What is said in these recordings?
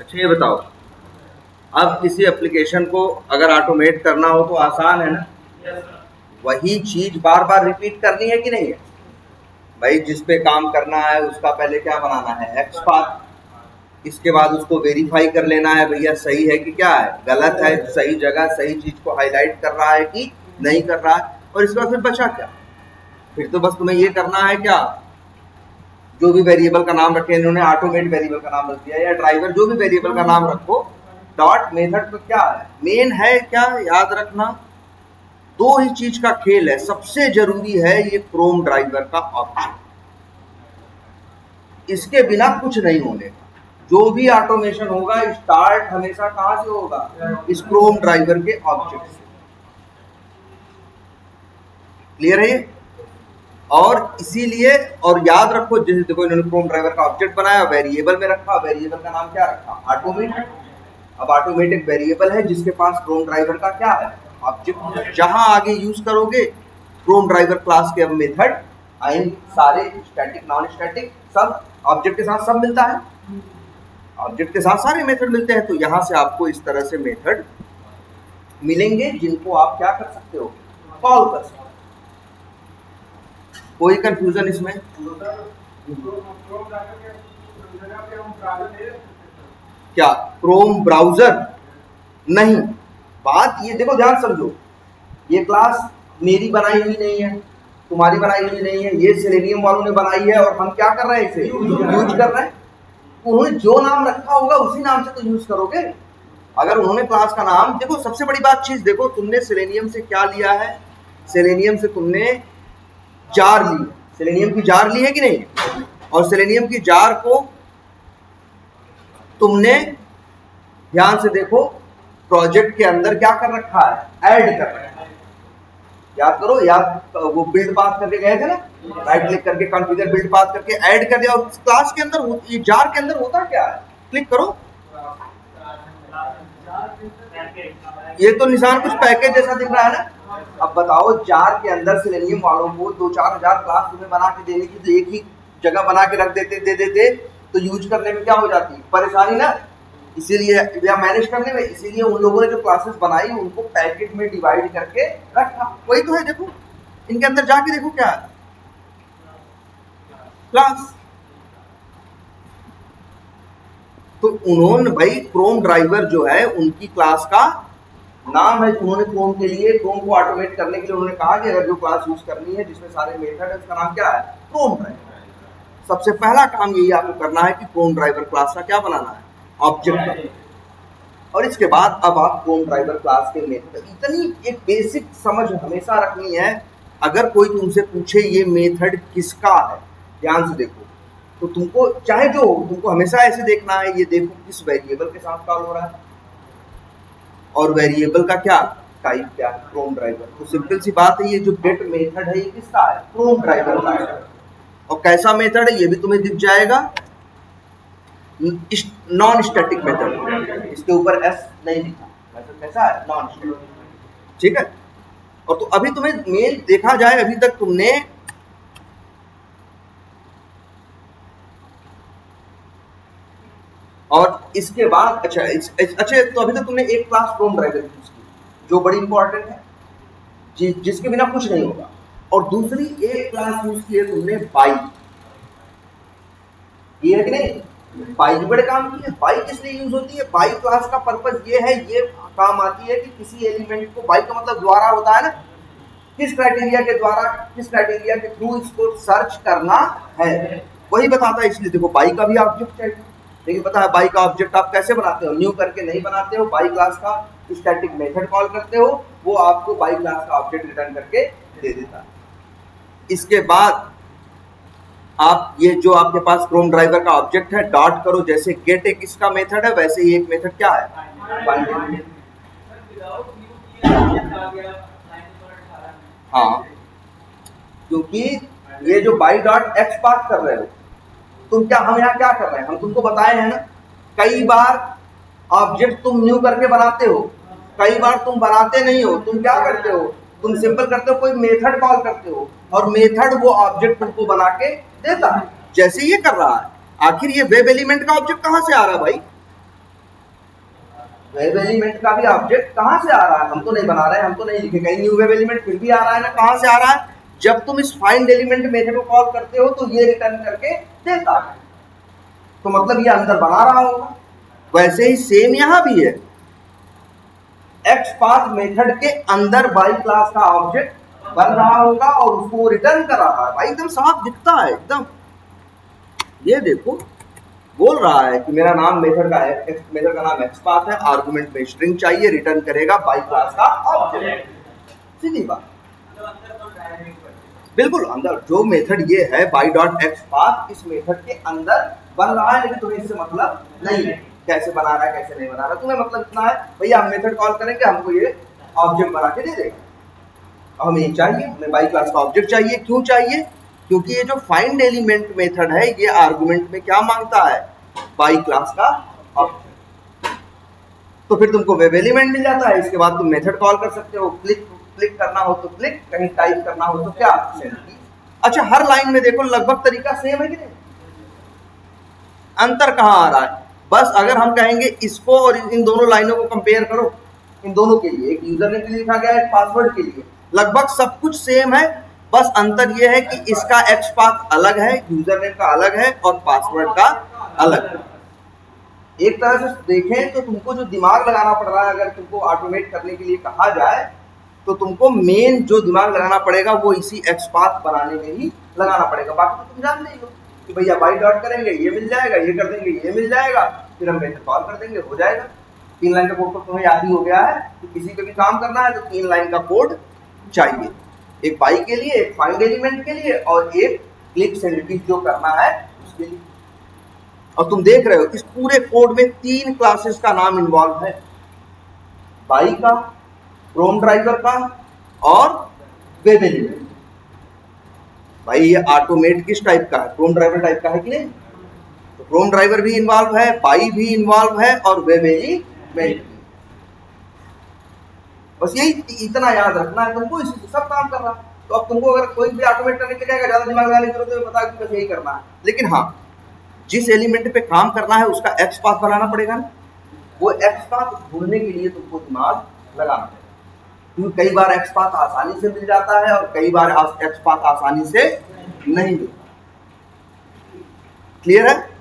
अच्छा ये बताओ, अब किसी एप्लीकेशन को अगर ऑटोमेट करना हो तो आसान है ना? वही चीज बार बार रिपीट करनी है कि नहीं है भाई? जिस पे काम करना है उसका पहले क्या बनाना है, एक्स पाथ। इसके बाद उसको वेरीफाई कर लेना है भैया सही है कि क्या है, गलत है, सही जगह सही चीज को हाईलाइट कर रहा है कि नहीं कर रहा है। और इसके बाद फिर बचा क्या? फिर तो बस तुम्हें ये करना है क्या, जो भी वेरिएबल का नाम रखे, इन्होंने ऑटोमेट वेरिएबल का नाम रख दिया या ड्राइवर, जो भी वेरिएबल का नाम रखो, डॉट मेथड तो क्या है, मेन है क्या, याद रखना। दो ही चीज का खेल है, सबसे जरूरी है ये क्रोम ड्राइवर का ऑब्जेक्ट, इसके बिना कुछ नहीं होने का। जो भी ऑटोमेशन होगा स्टार्ट हमेशा कहां से होगा, इस क्रोम ड्राइवर के ऑब्जेक्ट से। क्लियर है ये? और इसीलिए, और याद रखो, जैसे देखो इन्होंने क्रोम ड्राइवर का ऑब्जेक्ट बनाया, वेरिएबल में रखा, वेरिएबल का नाम क्या रखा, ऑटोमेट। अब ऑटोमेट एक वेरिएबल है जिसके पास क्रोम ड्राइवर का क्या है, ऑब्जेक्ट। जहां आगे यूज करोगे क्रोम ड्राइवर क्लास के अब मेथड आएंगे, सारे स्टैटिक नॉन स्टैटिक सब ऑब्जेक्ट के साथ सब मिलता है, ऑब्जेक्ट के साथ सारे मेथड मिलते हैं। तो यहां से आपको इस तरह से मेथड मिलेंगे जिनको आप क्या कर सकते हो, कॉल कर सकते हो। कोई कंफ्यूजन इसमें? क्या क्रोम ब्राउजर? नहीं, बात ये देखो, ध्यान समझो, ये क्लास मेरी बनाई हुई नहीं है, तुम्हारी बनाई हुई नहीं है, ये सेलेनियम वालों ने बनाई है और हम क्या कर रहे हैं, इसे यूज कर रहे हैं। उन्होंने जो नाम रखा होगा उसी नाम से तो यूज करोगे। अगर उन्होंने क्लास का नाम, देखो सबसे बड़ी बात चीज देखो, तुमने सेलेनियम से क्या लिया है, सेलेनियम से तुमने जार ली, सेलेनियम की जार ली है कि नहीं, और सेलेनियम की जार को तुमने ध्यान से देखो प्रोजेक्ट के अंदर क्या कर रखा है, ऐड कर रखा है। याद करो, याद वो बिल्ड पाथ करके गए थे ना, राइट क्लिक करके कॉन्फ़िगर बिल्ड पाथ करके ऐड कर दिया। और क्लास के अंदर ये जार के अंदर होता क्या है, क्लिक करो, ये तो निशान कुछ पैकेज जैसा दिख रहा है ना। अब बताओ, जार के अंदर सेलेनियम वालों को 2-4 हजार क्लास तुम्हें बना के देने की, तो एक ही जगह बना के रख देते, दे देते तो यूज करने में क्या हो जाती, परेशानी ना। इसीलिए या मैनेज करने में, इसीलिए उन लोगों ने जो क्लासेस बनाई उनको पैकेट में डिवाइड करके रखा। वही तो है, देखो इनके अंदर जाके देखो क्या है, क्लास। तो उन्होंने भाई क्रोम ड्राइवर जो है उनकी क्लास का नाम है, उन्होंने क्रोम के लिए, क्रोम को ऑटोमेट करने के लिए उन्होंने कहा कि अगर जो क्लास यूज करनी है जिसमें सारे मेथड है उसका नाम क्या है, क्रोम ड्राइवर। सबसे पहला काम यही आपको करना है कि क्रोम ड्राइवर क्लास का क्या बनाना है, ऑब्जेक्ट। और इसके बाद अब आप क्रोम ड्राइवर क्लास के मेथड, इतनी एक बेसिक समझ हमेशा रखनी है। अगर कोई तुमसे पूछे ये मेथड किसका है, ध्यान से देखो, तो तुमको चाहे जो हो, तुमको हमेशा ऐसे देखना है, ये देखो किस वेरिएबल के साथ कॉल हो रहा है और वेरिएबल का क्या टाइप क्या है, क्रोम ड्राइवर। तो सिंपल सी बात है, ये जो गेट मेथड है ये किसका है, क्रोम ड्राइवर का है। और कैसा मेथड है ये भी तुम्हें दिख जाएगा, नॉन स्टैटिक मेथड, इसके ऊपर एस नहीं लिखा, मतलब कैसा है, नॉन स्टैटिक, ठीक है। और तो अभी तुम्हें मेन देखा जाए, अभी तक तुमने और इसके बाद अच्छा तो अभी तक तुमने एक क्लास क्रोम ड्राइवर यूज की जो बड़ी इंपॉर्टेंट है, जिसके बिना कुछ नहीं होगा। और दूसरी एक क्लास यूज की है तुमने बाई, ये है कि नहीं, बाई बड़े काम की है। बाई किस लिए यूज होती है, बाई क्लास का पर्पस ये है, ये काम आती है कि किसी एलिमेंट को, बाई का मतलब द्वारा होता है ना, किस क्राइटेरिया के द्वारा, किस क्राइटेरिया के थ्रू इसको सर्च करना है, वही बताता है। इसलिए देखो बाई का भी ऑब्जेक्ट चाहिए, लेकिन पता है बाई का ऑब्जेक्ट आप कैसे बनाते हो, न्यू करके नहीं बनाते हो, बाई क्लास का स्टैटिक मेथड कॉल करते हो, वो आपको बाई क्लास का ऑब्जेक्ट रिटर्न करके दे देता है। इसके बाद आप ये जो आपके पास क्रोम ड्राइवर का ऑब्जेक्ट है, डॉट करो, जैसे गेट एक इसका मेथड है वैसे ही एक मेथड क्या है, बाइंडिंग। हाँ, क्योंकि ये जो बाई डॉट एक्स पास कर रहे हो तुम, क्या हम यहाँ क्या कर रहे हैं, हम तुमको बताए हैं ना, कई बार ऑब्जेक्ट तुम न्यू करके बनाते हो, कई बार तुम बनाते नहीं हो। तुम क्या करते हो, तुम सिंपल करते हो, कोई मेथड कॉल करते हो और मेथड वो ऑब्जेक्ट तुमको बना के देता है, जैसे ये कर रहा है। आखिर ये वेब एलिमेंट का ऑब्जेक्ट कहाँ से आ रहा है भाई, वेब एलिमेंट का भी ऑब्जेक्ट कहाँ से आ रहा है? हम तो नहीं बना रहे हैं, हम तो नहीं लिखे कहीं न्यू वेब एलिमेंट, फिर भी आ रहा है ना। कहाँ से आ रहा है? जब तुम इस फाइंड एलिमेंट मेथड को कॉल करते हो तो ये रिटर्न करके देता है, तो मतलब ये अंदर बना रहा होगा। वैसे ही सेम यहां भी है, XPath मेथड के अंदर बाई क्लास का ऑब्जेक्ट बन रहा होगा और उसको रिटर्न कर रहा है। भाई एकदम साफ दिखता है एकदम। ये देखो बोल रहा है कि मेरा नाम मेथड का है, मेथड का नाम XPath है, आर्गुमेंट में स्ट्रिंग चाहिए, रिटर्न करेगा बाई क्लास का ऑब्जेक्ट। सीधी बात, बिल्कुल अंदर जो मेथड ये है बाई डॉट XPath, इस मेथड के अंदर बन रहा है, लेकिन तुम्हें इससे मतलब नहीं है कैसे बना रहा है कैसे नहीं बना रहा। तुम्हें मतलब इतना है भैया हम मेथड कॉल करेंगे, हमको ये ऑब्जेक्ट बना के दे देगा, हमें ये चाहिए, हमें बाई क्लास का ऑब्जेक्ट चाहिए। क्यों चाहिए? क्योंकि ये जो फाइंड एलिमेंट मेथड है ये आर्गुमेंट में क्या मांगता है? बाई क्लास का ऑब्जेक्ट। तो फिर तुमको वेब एलिमेंट मिल जाता है, इसके बाद तुम मेथड कॉल कर सकते हो, क्लिक करना हो तो क्लिक, कहीं टाइप करना हो तो क्या सेंड की। अच्छा हर लाइन में देखो लगभग तरीका सेम है कि नहीं? अंतर कहां आ रहा है? बस अगर हम कहेंगे इसको और इन दोनों लाइनों को कंपेयर करो, इन दोनों के लिए, एक यूजर नेम के लिए लिखा गया है, एक पासवर्ड के लिए, लगभग सब कुछ सेम है। बस अंतर यह है कि इसका XPath अलग है, यूजर नेम का अलग है और पासवर्ड का अलग है। एक तरह से देखें तो तुमको जो दिमाग लगाना पड़ रहा है, अगर तुमको ऑटोमेट करने के लिए कहा जाए तो तुमको मेन जो दिमाग लगाना पड़ेगा वो इसी XPath बनाने में ही लगाना पड़ेगा। बाकी तो तुम जान नहीं हो कि भैया बाई डॉट करेंगे ये मिल जाएगा, ये कर देंगे ये मिल जाएगा, फिर हम मेथड कॉल कर देंगे हो जाएगा। 3 लाइन का कोड तो तुम्हें याद ही हो गया है कि किसी पे भी काम करना है तो 3 लाइन का कोड चाहिए, एक बाई के लिए, एक फाइंड एलिमेंट के लिए और एक क्लिक सेंड की जो करना है उसके लिए। और तुम देख रहे हो इस पूरे कोड में 3 क्लासेस का नाम इन्वॉल्व है, बाई का, क्रोम ड्राइवर का और वेब एलिमेंट। भाई ये ऑटोमेट किस टाइप का है? क्रोम ड्राइवर टाइप का है कि नहीं? तो क्रोम ड्राइवर भी इन्वॉल्व है, बाई भी इन्वॉल्व है और वेब एलिमेंट। बस यही इतना याद रखना है तुमको, इसी से सब काम कर रहा है। तो अब तुमको अगर कोई भी ऑटोमेट करने के लिए कहेगा ज्यादा दिमाग लगाने की जरूरत है, बता कि बस यही करना है। लेकिन हाँ, जिस एलिमेंट पे काम करना है उसका XPath बनाना पड़ेगा ना, वो XPath ढूंढने के लिए तुमको दिमाग लगाना पड़ेगा। क्योंकि कई बार XPath आसानी से मिल जाता है और कई बार XPath आसानी से नहीं मिलता। क्लियर है?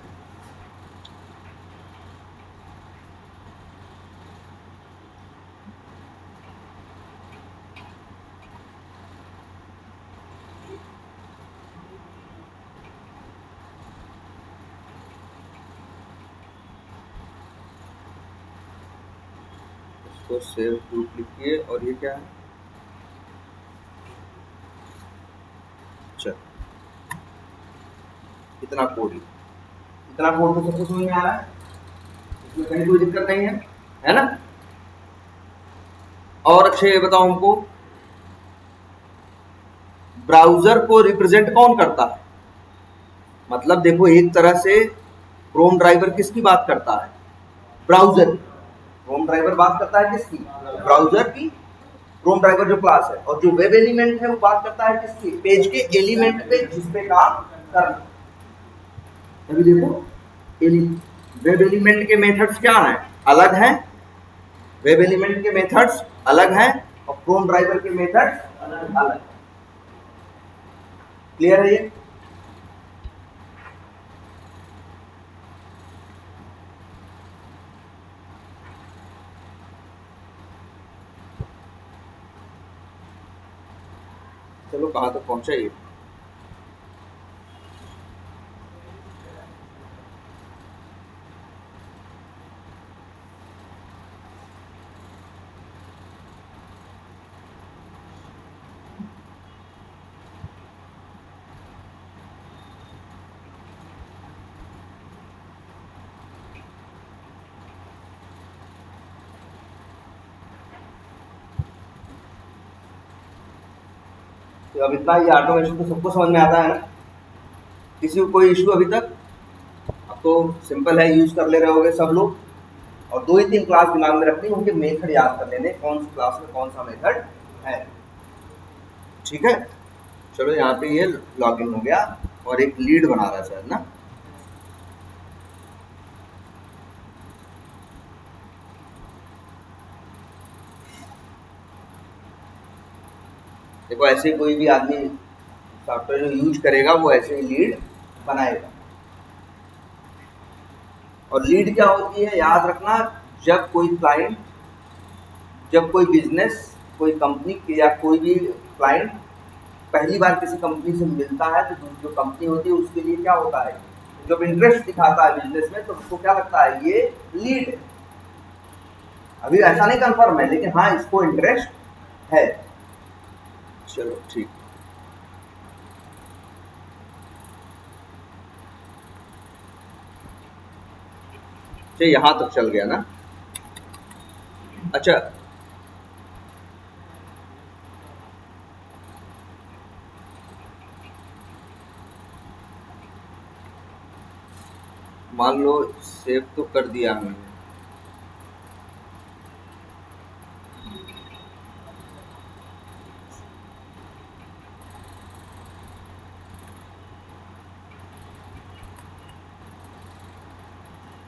इसको सेव टू लिखिए और ये क्या है? चलो इतना कोड, इतना कोड तो सबको समझ में आ रहा है, इसमें कहीं कोई दिक्कत नहीं है ना? और अच्छे बताओ हमको, ब्राउजर को रिप्रेजेंट कौन करता है? मतलब देखो एक तरह से क्रोम ड्राइवर किसकी बात करता है? ब्राउजर। क्रोम ड्राइवर बात करता है किसकी? ब्राउजर की। क्रोम ड्राइवर जो क्लास है, और जो वेब एलिमेंट है वो बात करता है किसकी? पेज के एलिमेंट पे जिसपे काम करना। अभी देखो वेब एलिमेंट के मेथड्स क्या हैं? अलग हैं। वेब एलिमेंट के मेथड्स अलग हैं और क्रोम ड्राइवर के मेथड्स अलग। क्लियर है ये? चलो कहां तक पहुंचा ये? तो अब इतना ये ऑटोमेशन तो सबको समझ में आता है ना? किसी को कोई इशू अभी तक? अब तो सिंपल है, यूज कर ले रहे होगे सब लोग। और 2 ही 3 क्लास दिमाग में रखनी, उनके मेथड याद कर लेने, कौन सी क्लास में कौन सा मेथड है। ठीक है, चलो यहाँ पे ये लॉगिन हो गया और एक लीड बना रहा है शायद ना। देखो ऐसे कोई भी आदमी सॉफ्टवेयर जो यूज करेगा वो ऐसे ही लीड बनाएगा। और लीड क्या होती है याद रखना, जब कोई क्लाइंट, जब कोई बिजनेस, कोई कंपनी या कोई भी क्लाइंट पहली बार किसी कंपनी से मिलता है तो जो कंपनी होती है उसके लिए क्या होता है, जब इंटरेस्ट दिखाता है बिजनेस में तो उसको क्या लगता है ये लीड है। अभी ऐसा नहीं कंफर्म है लेकिन हाँ इसको इंटरेस्ट है। चलो ठीक, चलिए यहां तक चल गया ना। अच्छा मान लो सेव तो कर दिया हमने,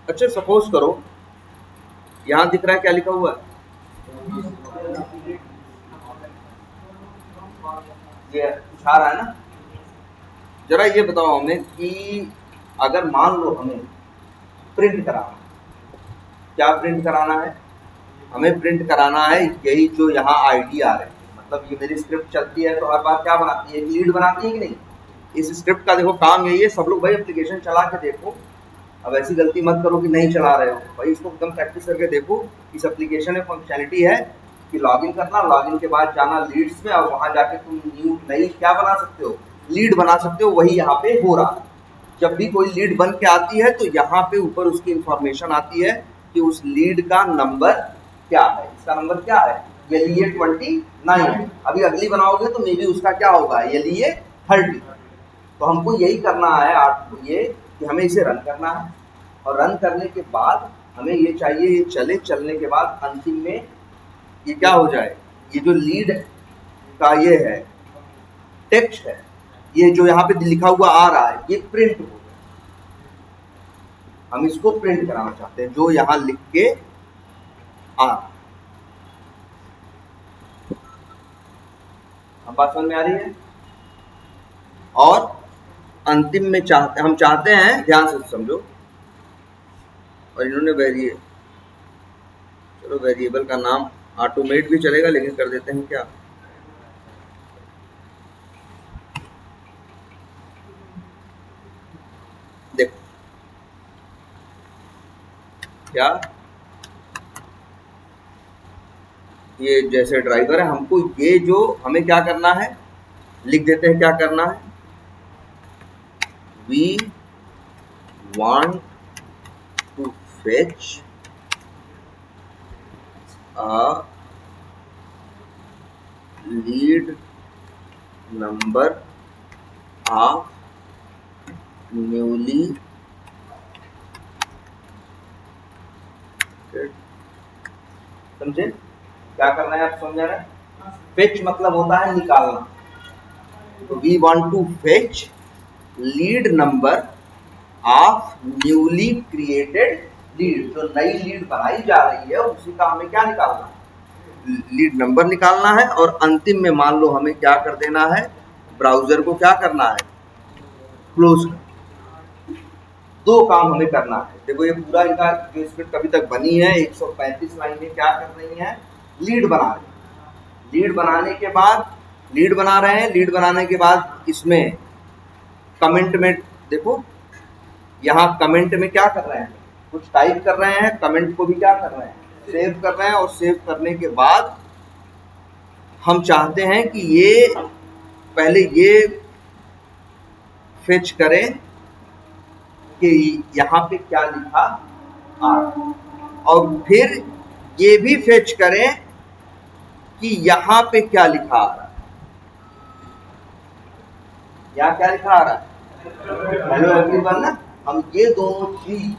अच्छा सपोज करो यहां दिख रहा है क्या लिखा हुआ है, ये कुछ आ रहा है ना। जरा ये बताओ हमें कि अगर मान लो हमें प्रिंट कराना, क्या प्रिंट कराना है, हमें प्रिंट कराना है यही जो यहाँ आईडी आ रहे हैं, मतलब ये मेरी स्क्रिप्ट चलती है तो हर बार क्या बनाती है, लीड बनाती है कि नहीं। इस स्क्रिप्ट का देखो काम यही है, सब लोग भाई एप्लीकेशन चला के देखो, अब ऐसी गलती मत करो कि नहीं चला रहे हो भाई, इसको एकदम प्रैक्टिस करके देखो। इस एप्लीकेशन में फंक्शनलिटी है कि लॉगिन करना, लॉगिन के बाद जाना लीड्स में और वहां जाके तुम न्यू नई क्या बना सकते हो, लीड बना सकते हो। वही यहाँ पे हो रहा है, जब भी कोई लीड बन के आती है तो यहाँ पे ऊपर उसकी इंफॉर्मेशन आती है कि उस लीड का नंबर क्या है, इसका नंबर क्या है, यदि ये 29 है, अभी अगली बनाओगे तो मे बी उसका क्या होगा, यदि ये 30। तो हमको यही करना है आपको, ये कि हमें इसे रन करना है और रन करने के बाद हमें ये चाहिए, ये चले, चलने के बाद अंतिम में ये क्या हो जाए, ये जो लीड का ये है टेक्स्ट है, ये जो यहाँ पे लिखा हुआ आ रहा है ये प्रिंट हो जाए। हम इसको प्रिंट कराना चाहते हैं जो यहाँ लिख के आ, हम बात समझ में आ रही है। और अंतिम में हम चाहते हैं, ध्यान से समझो, और इन्होंने चलो वेरिएबल का नाम ऑटोमेट भी चलेगा लेकिन कर देते हैं क्या, देखो क्या, ये जैसे ड्राइवर है, हमको ये जो हमें क्या करना है लिख देते हैं, क्या करना है, we want to fetch a lead number of newly समझे क्या करना है, आप समझ रहे हैं। फेच मतलब होता है निकालना, तो we want to fetch lead number of newly created lead, जो नई लीड बनाई जा रही है उसी का हमें क्या निकालना है, लीड नंबर निकालना है। और अंतिम में मान लो हमें क्या कर देना है, ब्राउजर को क्या करना है, क्लोज कर। दो काम हमें करना है। देखो ये पूरा इनका जो स्क्रिप्ट अभी तक बनी है 135 लाइनें क्या कर रही है, लीड बना रही है। लीड बनाने के बाद, लीड बना रहे हैं, लीड बनाने के बाद इसमें कमेंट में देखो, यहाँ कमेंट में क्या कर रहे हैं, कुछ टाइप कर रहे हैं, कमेंट को भी क्या कर रहे हैं, सेव कर रहे हैं। और सेव करने के बाद हम चाहते हैं कि ये पहले ये फेच करें कि यहाँ पे क्या लिखा आ, और फिर ये भी फेच करें कि यहाँ पे क्या लिखा आ रहा है, यहाँ क्या लिखा आ रहा है, हेलो एवरीवन ना। हम ये दोनों चीज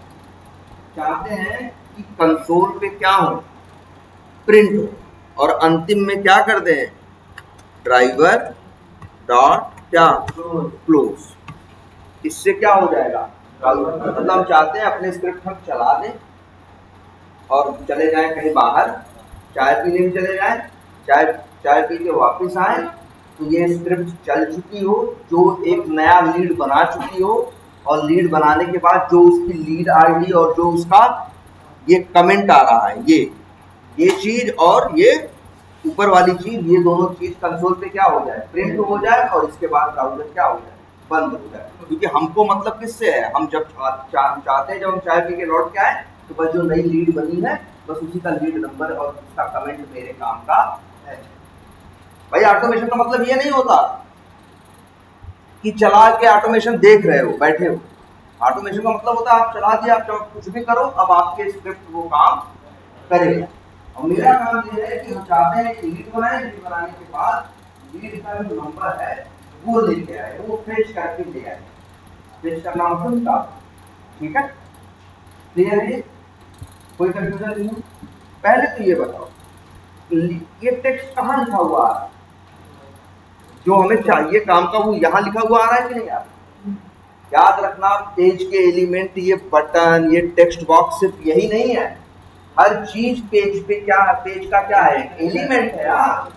चाहते हैं कि कंसोल पे क्या हो, प्रिंट हो, और अंतिम में क्या कर दें, ड्राइवर डॉट क्या क्लोज। इससे क्या हो जाएगा, मतलब हम चाहते हैं अपने स्क्रिप्ट हम चला दें और चले जाएं कहीं बाहर, चाय पीने भी चले जाएं, चाय पी के वापस आए तो ये स्क्रिप्ट चल चुकी हो, जो एक नया लीड बना चुकी हो, और लीड बनाने के बाद जो उसकी लीड आईडी और जो उसका ये कमेंट आ रहा है, ये चीज और ये ऊपर वाली चीज, ये दोनों चीज कंसोल पे क्या हो जाए, प्रिंट हो जाए, और इसके बाद ब्राउजर क्या हो जाए, बंद हो जाए। क्योंकि हमको मतलब किससे है, हम जब चाहते हैं, जब हम चाय पी के लौट के आए, तो बस जो नई लीड बनी है बस उसी का लीड नंबर और उसका कमेंट मेरे काम का है। भाई ऑटोमेशन का मतलब ये नहीं होता कि चला के ऑटोमेशन देख रहे हो, बैठे हो। ऑटोमेशन का मतलब होता है आप चला दिया, आप कुछ भी करो, अब आपके स्क्रिप्ट वो काम करेगा। और मेरा काम ये है कि हम चाहते हैं कि लीड बनाए, लीड बनाने के बाद लीड का जो नंबर है वो लेके आए, वो फेच करके ले आए। फेच करना मतलब का, ठीक है, क्लियर है? कोई कंफ्यूजन नहीं है? पहले तो ये बताओ, ये टेक्स्ट कहाँ लिखा हुआ है, जो हमें चाहिए काम का, वो यहाँ लिखा हुआ आ रहा है कि नहीं आ रहा? याद रखना, पेज के एलिमेंट, ये बटन, ये टेक्स्ट बॉक्स सिर्फ यही नहीं है, हर चीज पेज पे क्या है, पेज का क्या है, एलिमेंट है यार।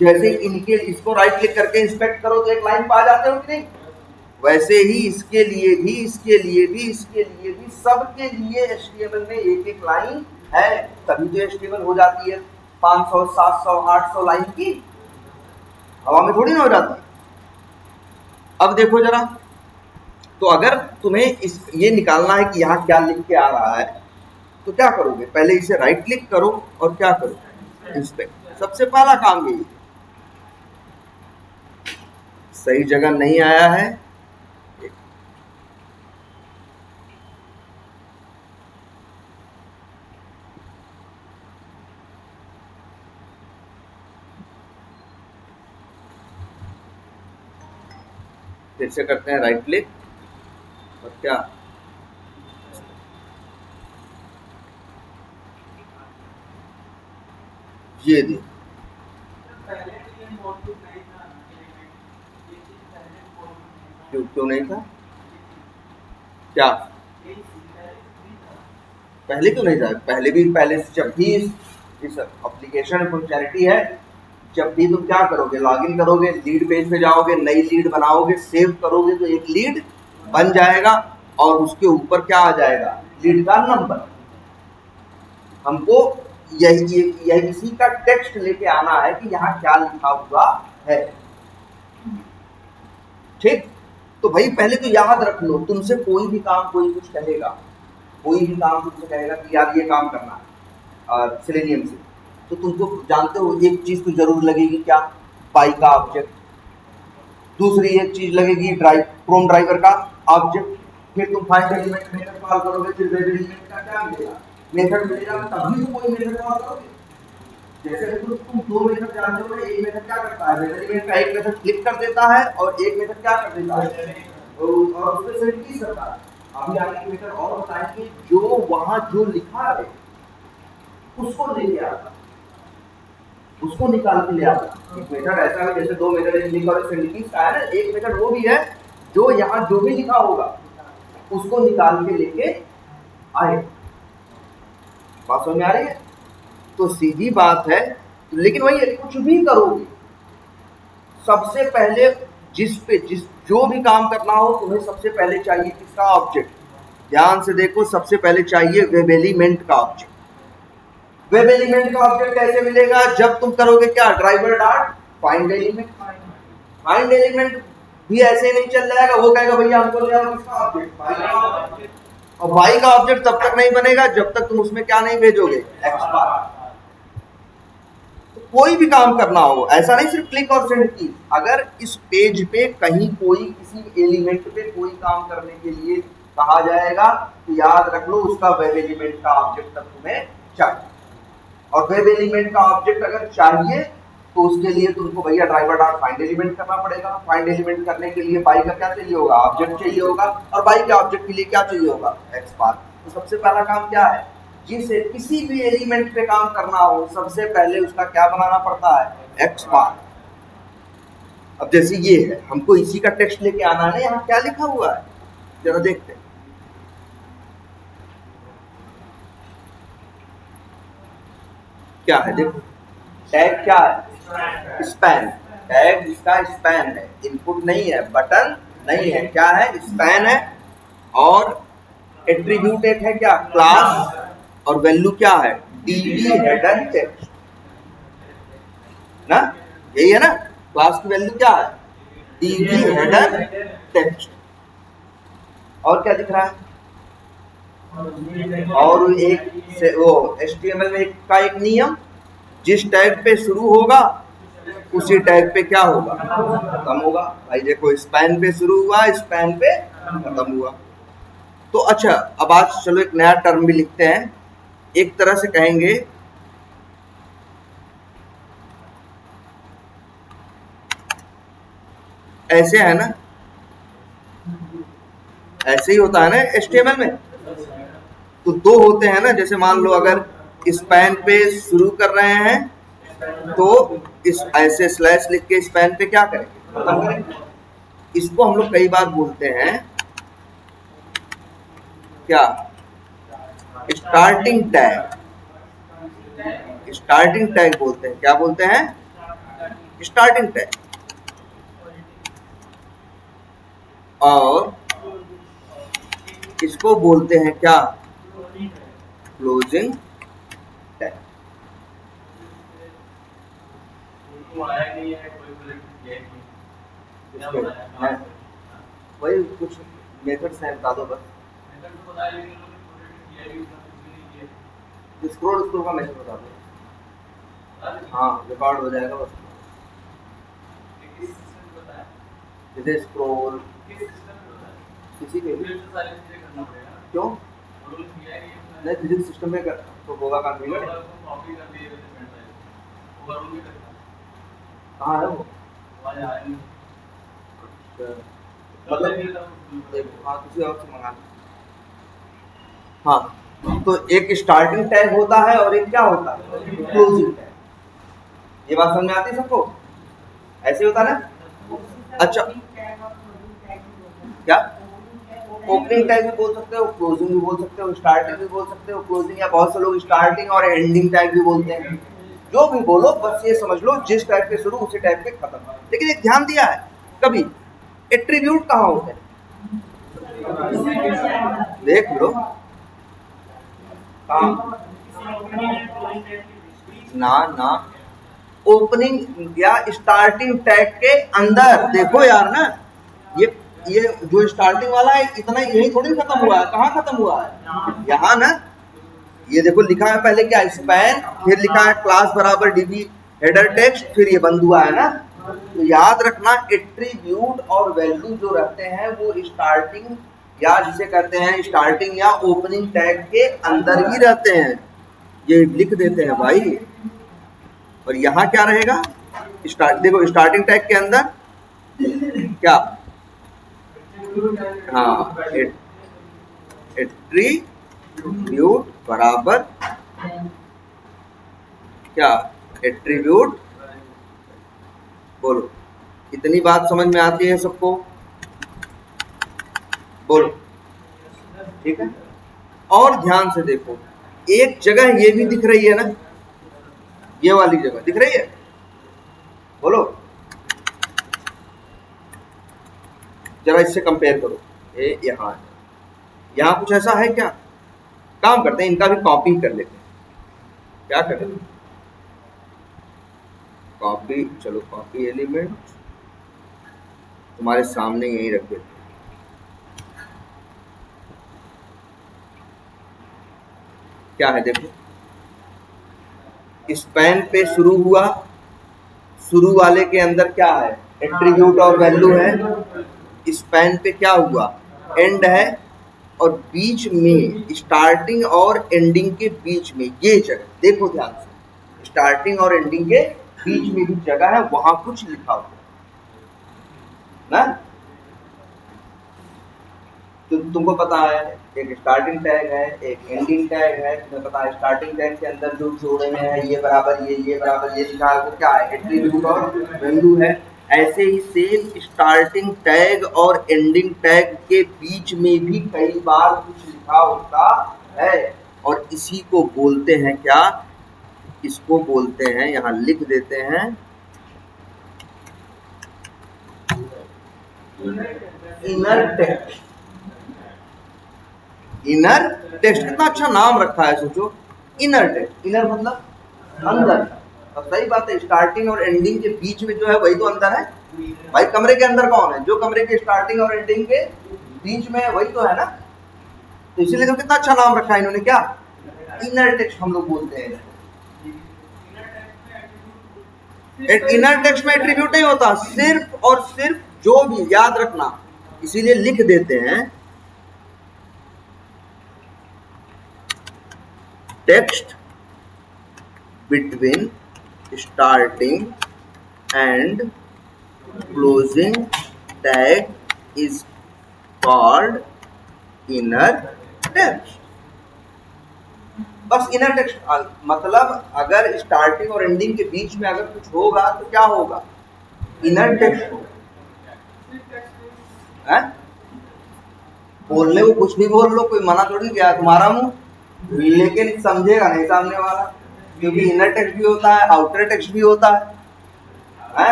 जैसे इनके, इसको राइट क्लिक करके इंस्पेक्ट करो तो एक लाइन पा जाते हो कि नहीं, वैसे ही इसके लिए भी, इसके लिए भी, इसके लिए भी, सबके लिए HTML में एक एक लाइन है, तभी तो HTML हो जाती है 500, 700, 800 लाइन की, हवा में थोड़ी ना हो जाती। अब देखो जरा, तो अगर तुम्हें ये निकालना है कि यहाँ क्या लिख के आ रहा है, तो क्या करोगे, पहले इसे राइट क्लिक करो और क्या करो, इंस्पेक्ट। सबसे पहला काम यही, सही जगह नहीं आया है, फिर से करते हैं राइट क्लिक और क्या, ये दी, क्यों नहीं था, क्या पहले क्यों नहीं था, पहले भी, पहले जब भी इस एप्लीकेशन फंक्शनैलिटी है, जब भी तुम क्या करोगे, लॉगिन करोगे, लीड पेज पे जाओगे, नई लीड बनाओगे, सेव करोगे, तो एक लीड बन जाएगा और उसके ऊपर क्या आ जाएगा, लीड का नंबर। हमको यही इसी का टेक्स्ट लेके आना है कि यहाँ क्या लिखा हुआ है, ठीक। तो भाई पहले तो याद रख लो, तुमसे कोई भी काम, कोई कुछ कहेगा, कोई भी काम तुमसे कहेगा कि यार ये काम करना है सेलेनियम से, तो तुमको जानते हो एक चीज तो जरूर लगेगी, क्या, पाई का ऑब्जेक्ट, दूसरी एक चीज लगेगी क्रोम ड्राइवर का ऑब्जेक्ट, फिर तुम फाइंड एलिमेंट मेथड कॉल करोगे, फिर वेब एलिमेंट का क्या मिलेगा, मेथड मिलेगा, तभी तो कोई मेथड कॉल करोगे। जैसे तुम दो मेथड जानते हो, एक मेथड क्या करता है, वेब एलिमेंट का एक मेथड क्लिक कर देता है और एक मेथड क्या कर देता है, और उसमें से की करता है। अभी आगे के मेथड और बताएंगे, जो वहां जो लिखा है उसको लेके आता, उसको निकाल के ले आता। एक मेथड ऐसा है, जैसे दो मेथड लिख और सिंडिकेट का है ना, एक मेथड वो भी है जो यहाँ जो भी लिखा होगा उसको निकाल के लेके आए। बात समझ में आ रही है? तो सीधी बात है, लेकिन वही कुछ भी करोगे, सबसे पहले जो भी काम करना हो, तुम्हें सबसे पहले चाहिए किसका ऑब्जेक्ट, ध्यान से देखो, सबसे पहले चाहिए वेब एलिमेंट का ऑब्जेक्ट। वेब एलिमेंट का ऑब्जेक्ट कैसे मिलेगा, जब तुम करोगे क्या, driver dot find element. Find element भी ऐसे नहीं चल जाएगा, वो कहेगा भैया हमको ले आओ किसका ऑब्जेक्ट, और वाई का ऑब्जेक्ट तब तक नहीं बनेगा जब तक तुम उसमें क्या नहीं भेजोगे, एक्स बार। कोई भी काम करना हो, ऐसा नहीं सिर्फ क्लिक और सेंड की, अगर इस पेज पे कहीं कोई किसी एलिमेंट पे कोई काम करने के लिए कहा जाएगा, तो याद रख लो उसका वेब एलिमेंट का ऑब्जेक्ट तक तुम्हें चाहिए। और वेब एलिमेंट का ऑब्जेक्ट अगर चाहिए तो उसके लिए तुमको भैया ड्राइवर डॉट फाइंड एलिमेंट करना पड़ेगा। फाइंड एलिमेंट करने के लिए बाई का क्या चाहिए होगा, ऑब्जेक्ट चाहिए होगा, और बाई के ऑब्जेक्ट के लिए क्या चाहिए होगा, एक्स बार। तो सबसे पहला काम क्या है, जिसे किसी भी एलिमेंट पे काम करना हो, सबसे पहले उसका क्या बनाना पड़ता है, एक्स बार। अब जैसे ये है, हमको इसी का टेक्स्ट लेके आना है, यहाँ क्या लिखा हुआ है जरा देखते हैं। क्या है देखो, टैग क्या है, स्पैन। टैग जिसका स्पैन है, इनपुट नहीं है, बटन नहीं है, क्या है, स्पैन है। और एट्रीब्यूट एक है क्या, क्लास, और वैल्यू क्या है, डीबी हेडर टेक्स्ट ना, यही है ना, क्लास की वैल्यू क्या है, डीबी हेडर टेक्स्ट। और क्या दिख रहा है, और एक से वो HTML में का एक नियम, जिस टैग पे शुरू होगा उसी टैग पे क्या होगा, खत्म होगा। भाई देखो, स्पैन पे शुरू हुआ, स्पैन पे खत्म हुआ। तो अच्छा, अब आज चलो एक नया टर्म भी लिखते हैं। एक तरह से कहेंगे ऐसे है ना, ऐसे ही होता है ना HTML में। तो दो होते हैं ना, जैसे मान लो अगर स्पैन पे शुरू कर रहे हैं तो इस ऐसे स्लैश लिख के स्पैन पे क्या करेंगे, खत्म करेंगे। इसको हम लोग कई बार बोलते हैं क्या, स्टार्टिंग टैग। स्टार्टिंग टैग बोलते हैं, क्या बोलते हैं, स्टार्टिंग टैग। और इसको बोलते हैं क्या, क्लोजिंग टैग। वही कुछ मेथड्स हैं, बता दो बस। स्क्रॉल का मेथड बता दो। हाँ, रिकॉर्ड हो जाएगा बस। जैसे स्क्रॉल किसी के भी, क्यों नहीं, फिजिक्स सिस्टम में कर तो होगा कॉन्फ़िगर। कहाँ है वो, मतलब हाँ, किसी और से मंगाना। हाँ, तो एक स्टार्टिंग टैग होता है और एक क्या होता है, क्लोजिंग टैग। ये बात समझ में आती है सबको, ऐसे होता है ना। अच्छा, क्या, ओपनिंग टैग भी बोल सकते हो, क्लोजिंग भी बोल सकते हो, स्टार्टिंग भी बोल सकते हो, क्लोजिंग, या बहुत से लोग स्टार्टिंग और एंडिंग टैग भी बोलते हैं। जो भी बोलो, बस ये समझ लो जिस टैग पे शुरू उसी टैग पे खत्म। लेकिन एक ध्यान दिया है कभी, एट्रीब्यूट कहाँ होते हैं, देख लो। ना ना, ओपनिंग या स्टार्टिंग टैग के अंदर देखो यार ना, ये जो स्टार्टिंग वाला है इतना यही थोड़ी खत्म हुआ है, कहाँ खत्म हुआ है, यहाँ ना। ये देखो लिखा है पहले क्या, स्पैन, फिर लिखा है क्लास बराबर डीबी हेडर टेक्स्ट, फिर ये बंद हुआ है ना। तो याद रखना, एट्रीब्यूट और वैल्यू जो रहते हैं वो स्टार्टिंग या जिसे कहते हैं स्टार्टिंग या ओपनिंग टैग के अंदर ही रहते हैं, ये लिख देते हैं भाई। और यहाँ क्या रहेगा, देखो स्टार्टिंग टैग के अंदर क्या, हाँ, एट्रीब्यूट बराबर क्या, एट्रीब्यूट। बोलो, इतनी बात समझ में आती है सबको, बोलो, ठीक है। और ध्यान से देखो, एक जगह ये भी दिख रही है ना, ये वाली जगह दिख रही है, बोलो जरा, इससे कंपेयर करो। ये यहाँ कुछ ऐसा है क्या, काम करते हैं इनका भी कॉपी कर लेते हैं। क्या करें, कॉपी, चलो कॉपी एलिमेंट तुम्हारे सामने यही रख देते हैं। क्या है देखो, स्पैन पे शुरू हुआ, शुरू वाले के अंदर क्या है, एट्रीब्यूट और वैल्यू है। स्पैन पे क्या हुआ, एंड है, और बीच में स्टार्टिंग और एंडिंग के बीच में ये जगह देखो ध्यान से, स्टार्टिंग और एंडिंग के बीच में भी जगह है, वहां कुछ लिखा हुआ ना। तो तुमको पता है एक स्टार्टिंग टैग है, एक एंडिंग टैग है। तुम्हें पता है स्टार्टिंग टैग के अंदर जो जोड़े में है, ये बराबर ये बराबर ये लिखा है, वो क्या है, एट्रीब्यूट और वैल्यू है। ऐसे ही सेम स्टार्टिंग टैग और एंडिंग टैग के बीच में भी कई बार कुछ लिखा होता है, और इसी को बोलते हैं क्या, इसको बोलते हैं, यहाँ लिख देते हैं इनर टेक्स्ट। इनर टेक्स्ट, कितना अच्छा नाम रखा है, सोचो, इनर टेक्स्ट। इनर मतलब अंदर। और सही बात है, स्टार्टिंग और एंडिंग के बीच में जो है वही तो अंदर है भाई। कमरे के अंदर कौन है? जो कमरे के स्टार्टिंग और एंडिंग के बीच में है वही तो है ना। तो इसीलिए तो कितना अच्छा नाम रखा है इन्होंने, क्या? इनर टेक्स्ट हम लोग बोलते हैं। इनर टेक्स्ट में एट्रीब्यूट नहीं होता, सिर्फ और सिर्फ जो भी, याद रखना, इसीलिए लिख देते हैं text between starting and closing tag is called inner text. बस इनर टेक्स्ट मतलब अगर स्टार्टिंग और एंडिंग के बीच में अगर कुछ होगा तो क्या होगा? इनर टेक्स्ट होगा। बोलने को कुछ भी बोल लो, कोई मना थोड़ी किया तुम्हारा मुंह, लेकिन समझेगा नहीं सामने वाला, क्योंकि इनर टेक्स्ट भी होता है, आउटर टेक्स्ट भी होता है।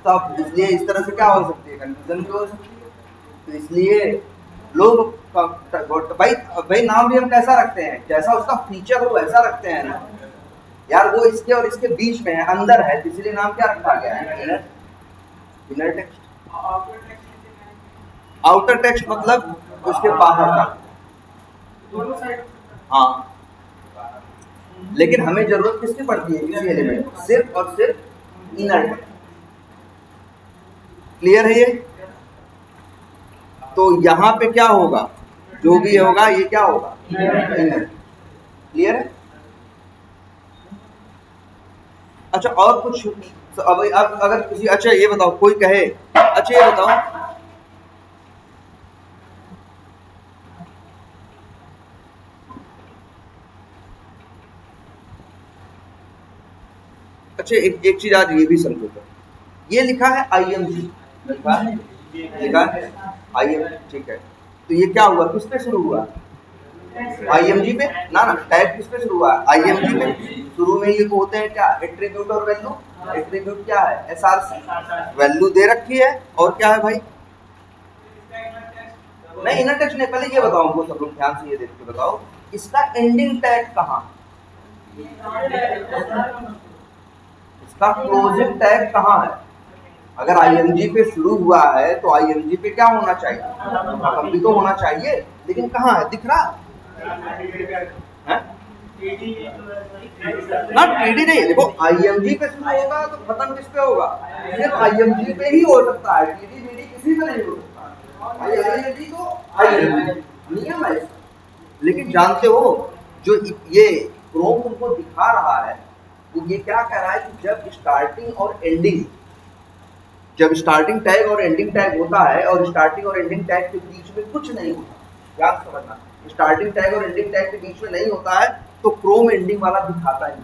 तब इसलिए इस तरह से क्या हो सकती है, कंफ्यूजन भी हो सकती है। तो इसलिए लोग भाई नाम भी हम कैसा रखते हैं, जैसा उसका फीचर हो वैसा रखते हैं ना यार। वो इसके और इसके बीच में है, अंदर है, तो इसलिए नाम क्या रखा गया है? Inner text. आउटर टेक्स्ट मतलब उसके बाहर का। हाँ, लेकिन हमें जरूरत किसकी पड़ती है? किसी एलिमेंट, सिर्फ और सिर्फ इनर टेक्स्ट। क्लियर है ये? तो यहाँ पे क्या होगा? जो भी होगा ये क्या होगा? इनर। क्लियर है? अच्छा, और कुछ अब अगर किसी, अच्छा ये बताओ, कोई कहे, अच्छा ये बताओ, अच्छा एक चीज आज ये भी समझो, तो ये लिखा है IMG, लिखा है IMG, ठीक है। तो ये क्या हुआ, किस पे शुरू हुआ? IMG पे ना। टैग किस पे शुरू हुआ? IMG पे। शुरू में ये होते हैं क्या? एट्रीब्यूट और वैल्यू। एट्रीब्यूट क्या है? SRC, वैल्यू दे रखी है, और क्या है भाई? नहीं, इनर टेक्स्ट नहीं, पहले ये बताओ हमको, सब लोग ध्यान से ये देख के बताओ, इसका एंडिंग टैग कहाँ? इसका क्लोजिंग टैग कहाँ है? अगर IMG पे शुरू हुआ है तो IMG पे क्या होना चाहिए? कंप्लीट तो होना चाहिए, लेकिन कहाँ है? दिख रहा है ना? TD नहीं, देखो IMG पे शुरू होगा तो खत्म किस पे होगा? सिर्फ IMG पे ही हो सकता है, TD BD किसी पे नहीं हो सकता। IMG तो IMG नियम है। लेकिन जानते हो, जो ये क्रोम तुमको दिखा रहा है, तो ये क्या कह रहा है कि जब स्टार्टिंग और एंडिंग, जब स्टार्टिंग टैग और एंडिंग टैग होता है और स्टार्टिंग और एंडिंग टैग के बीच में कुछ नहीं होता, याद समझना, स्टार्टिंग टैग और एंडिंग टैग के बीच में नहीं होता है तो क्रोम एंडिंग वाला दिखाता ही नहीं,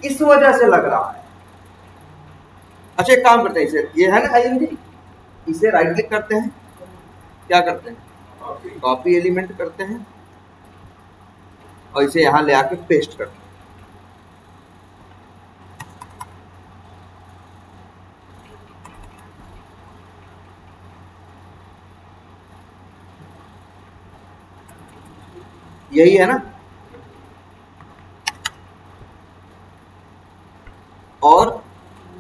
इस वजह से लग रहा है। अच्छा एक काम करते हैं, इसे, ये है ना IMG, इसे राइट क्लिक करते हैं, क्या करते हैं? कॉपी एलिमेंट करते हैं, और इसे यहां ले आके पेस्ट करते हैं। यही है ना? और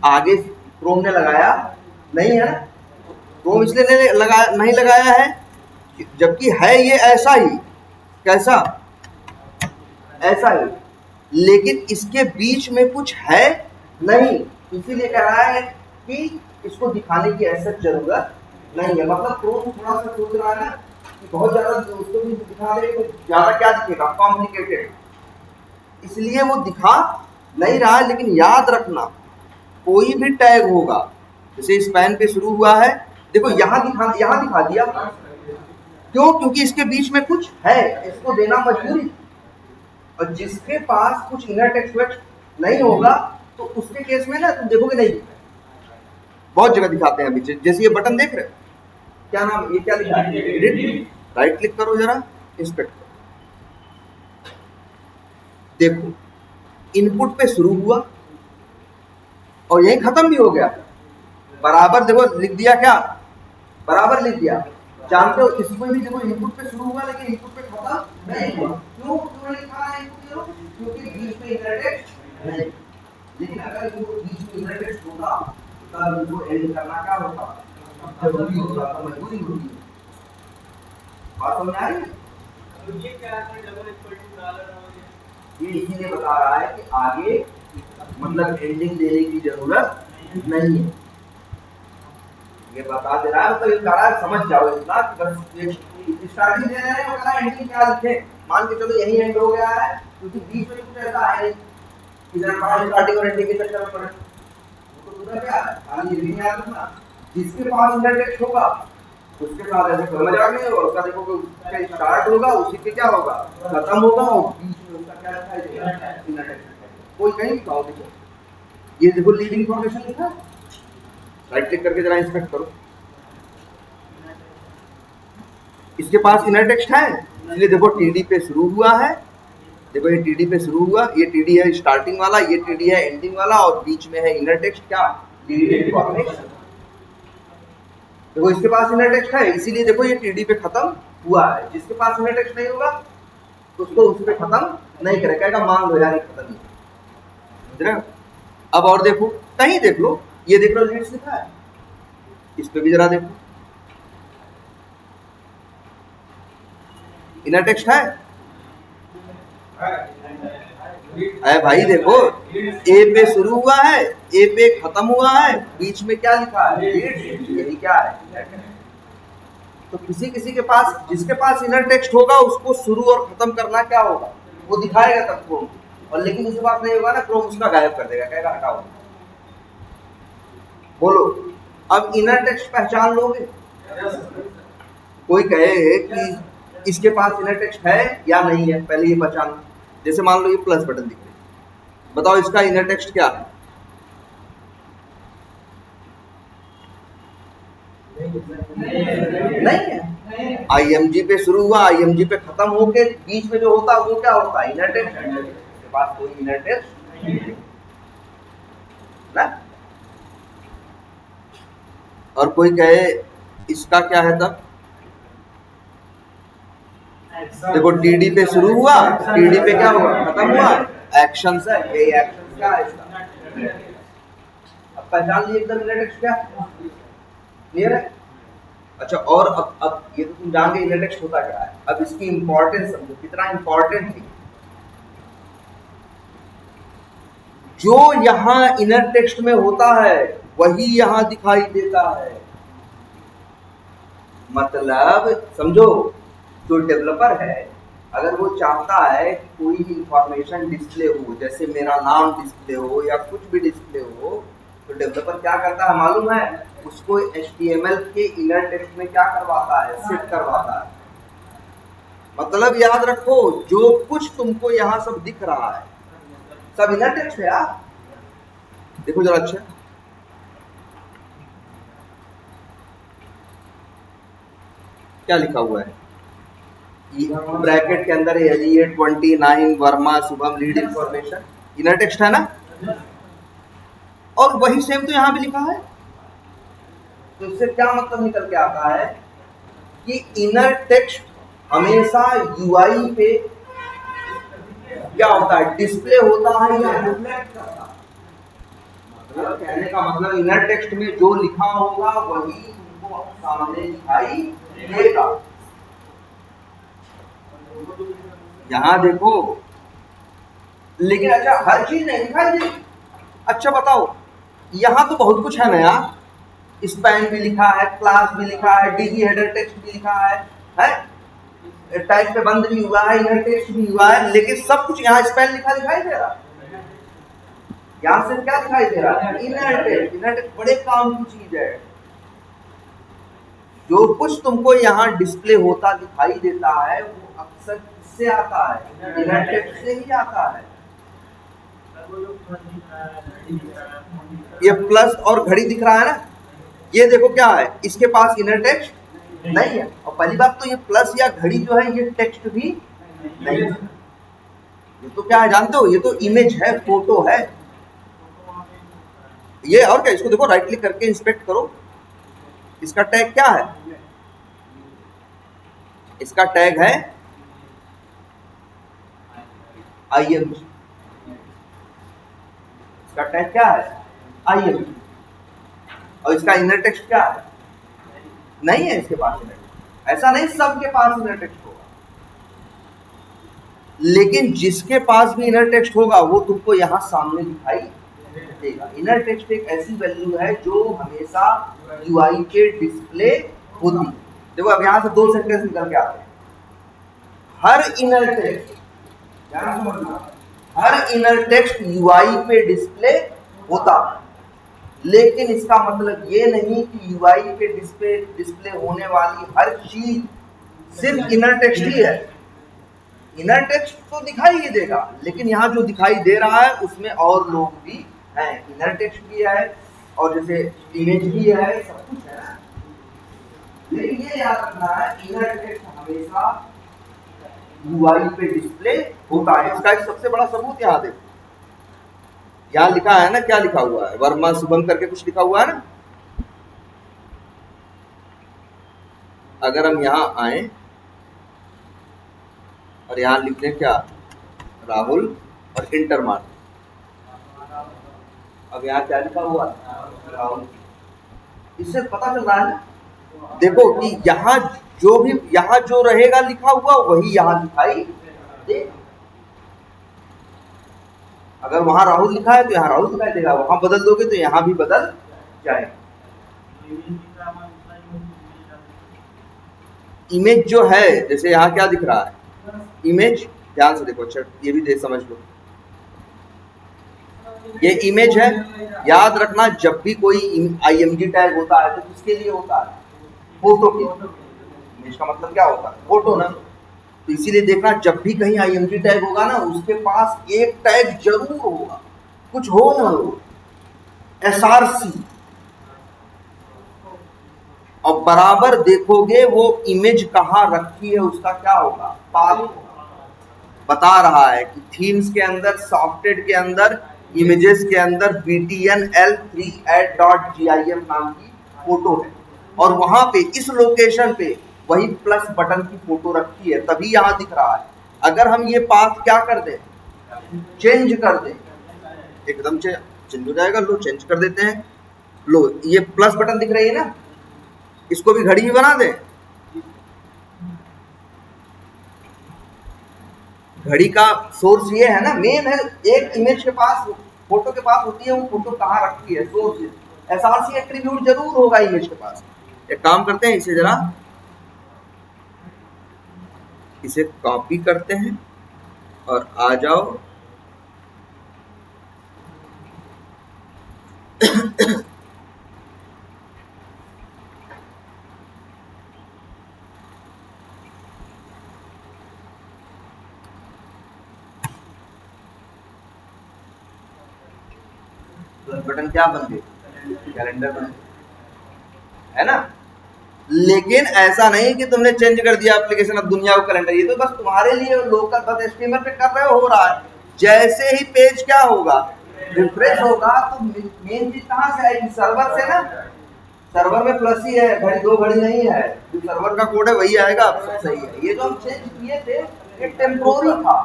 आगे क्रोम ने लगाया नहीं है ना? क्रोम इसलिए नहीं लगाया है जबकि है ये ऐसा ही, कैसा? ऐसा ही, लेकिन इसके बीच में कुछ है नहीं, इसीलिए कह रहा है कि इसको दिखाने की ऐसा जरूरत नहीं है। मतलब क्रोम थोड़ा सा सोच रहा है ना कि बहुत ज्यादा उसको भी दिखा दे तो ज्यादा क्या दिखेगा, कॉम्प्लिकेटेड, इसलिए वो दिखा नहीं रहा है। लेकिन याद रखना, कोई भी टैग होगा, जैसे स्पैन पे शुरू हुआ है, देखो यहाँ दिखा दिया, क्यों? क्योंकि इसके बीच में कुछ है, इसको देना मजबूरी। और जिसके पास कुछ इनर टेक्स्ट नहीं होगा तो उसके केस में ना तुम देखोगे नहीं, बहुत जगह दिखाते हैं अभी, जैसे ये बटन देख रहे हो, क्या नाम, ये क्या लिखा है? एडिट, राइट क्लिक करो जरा, इंस्पेक्ट करो, देखो इनपुट पे शुरू हुआ और यही खत्म भी हो गया। बराबर देखो लिख दिया, क्या बराबर लिख दिया। जानते हो इसमें भी देखो इनपुट पे शुरू हुआ लेकिन इनपुट पे खत्म नहीं हुआ। क्यों क्यों लिखा है इनपुट? क्योंकि बीच में इनर टेक्स्ट नहीं। लेकिन अगर इनको बीच में इनर टेक्स्ट होता तब इनको एंड करना क्या होता, जरूरी होता, तो मजबूरी होती। बात समझ आ रही है? तो ये क्या है, डबल इक्वल टू डॉलर, ये इसीलिए बता रहा है कि आगे मतलब एंडिंग देने की जरूरत नहीं है। ये बता दे रहा है, तो ये कह रहा है समझ जाओ इतना, बस स्टार्टिंग दे रहे हैं और कह रहा है एंडिंग क्या लिखे। मान के चलो यही एंड हो गया है, क्योंकि बीच में कुछ ऐसा है नहीं इधर पास स्टार्टिंग और एंडिंग के चक्कर में पड़े। तो पूरा क्या है, खाली ये याद रखना, जिसके पास इंटर टेक्स्ट होगा उसके साथ ऐसे कोई मजाक नहीं होगा। उसका देखो कि उसका स्टार्ट होगा, उसी के क्या होगा खत्म होगा, और बीच में उसका क्या दिखाई देगा इंटर टेक्स्ट। कोई कहीं लिखा देखो, ये देखो लीड इंफॉर्मेशन लिखा है, राइट क्लिक करके जरा इंस्पेक्ट करो। इसके पास इनर टेक्स्ट है, इसलिए देखो टीडी पे शुरू हुआ है। देखो ये टीडी पे शुरू हुआ, ये टीडी है स्टार्टिंग वाला, ये टीडी है एंडिंग वाला, और बीच में है इनर टेक्स्ट क्या लीड इंफॉर्मेशन। देखो इसके पास इनर टेक्स्ट है, इसीलिए देखो ये टीडी पे खत्म हुआ है। जिसके पास इनर टेक्स्ट नहीं होगा उसको उस पे खत्म नहीं करेगा, कहेगा मान लो यार खत्म नहीं। समझ रहे हो? अब और देखो, कहीं देख लो, ये देख लो लीड्स लिखा है, इस पे भी जरा देखो इनर टेक्स्ट है। अरे भाई देखो ए पे शुरू हुआ है, ए पे खत्म हुआ है, बीच में क्या लिखा है लीड्स, यही क्या है। तो किसी किसी के पास, जिसके पास इनर टेक्स्ट होगा उसको शुरू और खत्म करना क्या होगा वो दिखाएगा तब क्रोम, और लेकिन जिसके पास नहीं होगा ना क्रोम उसका गायब कर देगा, कहेगा हटाओ। बोलो अब इनर टेक्स्ट पहचान लोगे? कोई कहे कि इसके पास इनर टेक्स्ट है या नहीं है, पहले ये पहचान। जैसे मान लो ये प्लस बटन दिख रहा है, बताओ इसका इनर टेक्स्ट क्या है? नहीं है। आईएमजी पे शुरू हुआ, आईएमजी पे खत्म होके बीच में जो होता है वो क्या होता है इनर टेक्स्ट। इसके पास कोई इनर टेक्स्ट ना। और कोई कहे इसका क्या है तब? देखो टीडी पे शुरू हुआ, टीडी पे क्या हुआ खत्म हुआ, एक्शन है, ये एक्शन क्या है इसका। अब पहचान लिए एकदम इनर टेक्स्ट क्या क्लियर है? अच्छा, और अब ये तो तुम जान गए इनर टेक्स्ट होता क्या है। अब इसकी इंपॉर्टेंस समझो, कितना इंपॉर्टेंट है। जो यहां इनर टेक्स्ट में होता है वही यहां दिखाई देता है। मतलब समझो, जो डेवलपर है अगर वो चाहता है कोई इंफॉर्मेशन डिस्प्ले हो, जैसे मेरा नाम डिस्प्ले हो या कुछ भी डिस्प्ले हो, तो डेवलपर क्या करता है मालूम है? उसको HTML के इनर टेक्स्ट में क्या करवाता है, सेट करवाता है। मतलब याद रखो, जो कुछ तुमको यहाँ सब दिख रहा है सब इनर टेक्स्ट है यार। देखो जरा अच्छा, क्या लिखा हुआ है ब्रैकेट के अंदर, Elliot 29 Verma Shubham lead information, inner text है ना। और वही सेम तो यहाँ भी लिखा है। तो इससे क्या मतलब निकल के आता है कि इनर टेक्स्ट हमेशा यूआई पे क्या होता है, डिस्प्ले होता है या रिफ्लेक्ट करता है। मतलब कहने का मतलब इनर टेक्स्ट में जो लिखा होगा वही तुमको सामने दिखाई देगा। यहां देखो, लेकिन अच्छा हर चीज नहीं दिखाई देगी। अच्छा बताओ, यहां तो बहुत कुछ है ना यार, स्पैन भी लिखा है, क्लास भी लिखा है, डीबी हेडर टेक्स्ट भी लिखा है, टाइप पे बंद भी हुआ है, इनर टेक्स्ट भी हुआ है, लेकिन सब कुछ यहाँ स्पैन लिखा दिखाई दे रहा है। यहाँ से क्या दिखाई दे रहा है? Inner text. इनर टेक्स्ट बड़े काम की चीज है। जो कुछ तुमको यहाँ डिस्प्ले होता दिखाई देता है वो अक्सर किससे आता है? इनर टेक्स्ट से ही आता है। ये प्लस और घड़ी दिख रहा है ना, ये देखो क्या है, इसके पास इनर टेक्स्ट नहीं है। और पहली बात तो ये प्लस या घड़ी जो है ये टेक्स्ट भी नहीं है। ये तो क्या है जानते हो? ये तो इमेज है, फोटो है। ये और क्या, इसको देखो राइट क्लिक करके इंस्पेक्ट करो, इसका टैग क्या है, इसका टैग है IMG, इसका टैग क्या है IMG, और इसका इनर टेक्स्ट क्या है, नहीं है इसके पास इनर टेक्स्ट। ऐसा नहीं सबके पास इनर टेक्स्ट होगा, लेकिन जिसके पास भी इनर टेक्स्ट होगा वो तुमको यहां सामने दिखाई देगा। इनर टेक्स्ट एक ऐसी वैल्यू है जो हमेशा UI के डिस्प्ले होती है। देखो अब यहां से दो सेंटेंस निकल के आते हैं। हर इनर टेक्स्ट, ध्यान समझना, हर इनर टेक्स्ट UI पे डिस्प्ले होता है, लेकिन इसका मतलब ये नहीं कि UI पे डिस्प्ले होने वाली हर चीज सिर्फ इनर टेक्स्ट ही है। इनर टेक्स्ट तो दिखाई ही देगा, लेकिन यहाँ जो दिखाई दे रहा है उसमें और लोग भी हैं, इनर टेक्स्ट भी है और जैसे इमेज भी है, सब कुछ है ना। लेकिन ये याद रखना है, इनर टेक्स्ट हमेशा UI पे डिस्प्ले होता है। इसका एक सबसे बड़ा सबूत यहाँ देखो, यहाँ लिखा है ना, क्या लिखा हुआ है, वर्मा शुभम करके कुछ लिखा हुआ है ना। अगर हम यहाँ आए और यहाँ लिख दें क्या, राहुल, और इंटर मार, अब यहाँ क्या लिखा हुआ है, राहुल। इससे पता चल रहा है देखो कि यहाँ जो भी, यहाँ जो रहेगा लिखा हुआ वही यहाँ दिखाई दे। अगर वहां राहुल लिखा है तो यहाँ राहुल दिखाई देगा, वहां बदल दोगे तो यहाँ भी बदल जाएगा। इमेज जो है, जैसे यहाँ क्या दिख रहा है, इमेज, ध्यान से देखो, अच्छा ये भी देख समझ लो, ये इमेज है। याद रखना जब भी कोई IMG टैग होता है तो किसके लिए होता है, फोटो के। इमेज का मतलब क्या होता है, फोटो ना। तो इसीलिए देखना जब भी कहीं IMG टैग होगा ना, उसके पास एक टैग जरूर होगा, कुछ हो ना हो, SRC, और बराबर देखोगे वो इमेज कहाँ रखी है उसका क्या होगा, पाथ बता रहा है कि थीम्स के अंदर, सॉफ्टवेयर के अंदर, इमेजेस के अंदर btnl3@.gim नाम की फोटो है, और वहां पे इस लोकेशन पे वही प्लस बटन की फोटो रखी है, तभी यहाँ दिख रहा है। अगर हम ये पाथ क्या कर दें, चेंज कर दें, एकदम से चेंज हो जाएगा। लो चेंज कर देते हैं, लो ये प्लस बटन दिख रही है ना, इसको भी घड़ी ही बना दें। घड़ी का सोर्स ये है ना, मेन है, एक इमेज के पास, फोटो के पास होती है वो फोटो कहाँ रखी है, सोर्स। SRC एट्रीब्यूट जरूर होगा इमेज के पास। एक काम करते हैं, इसे जरा इसे कॉपी करते हैं और आ जाओ बटन क्या बन गए, कैलेंडर बन गए, है ना। लेकिन ऐसा नहीं कि तुमने चेंज कर दिया एप्लीकेशन, अब दुनिया को कैलेंडर, ये तो बस तुम्हारे लिए लोकल, बस स्टीमर पे कर रहे हो रहा है। जैसे ही पेज क्या होगा, रिफ्रेश होगा, तो मेन चीज कहाँ से आएगी, सर्वर से ना। सर्वर में प्लस ही है, घड़ी दो घड़ी नहीं है, जो सर्वर का कोड है वही आएगा, सब सही है। ये जो हम चेंज किए थे ये टेम्पोररी था,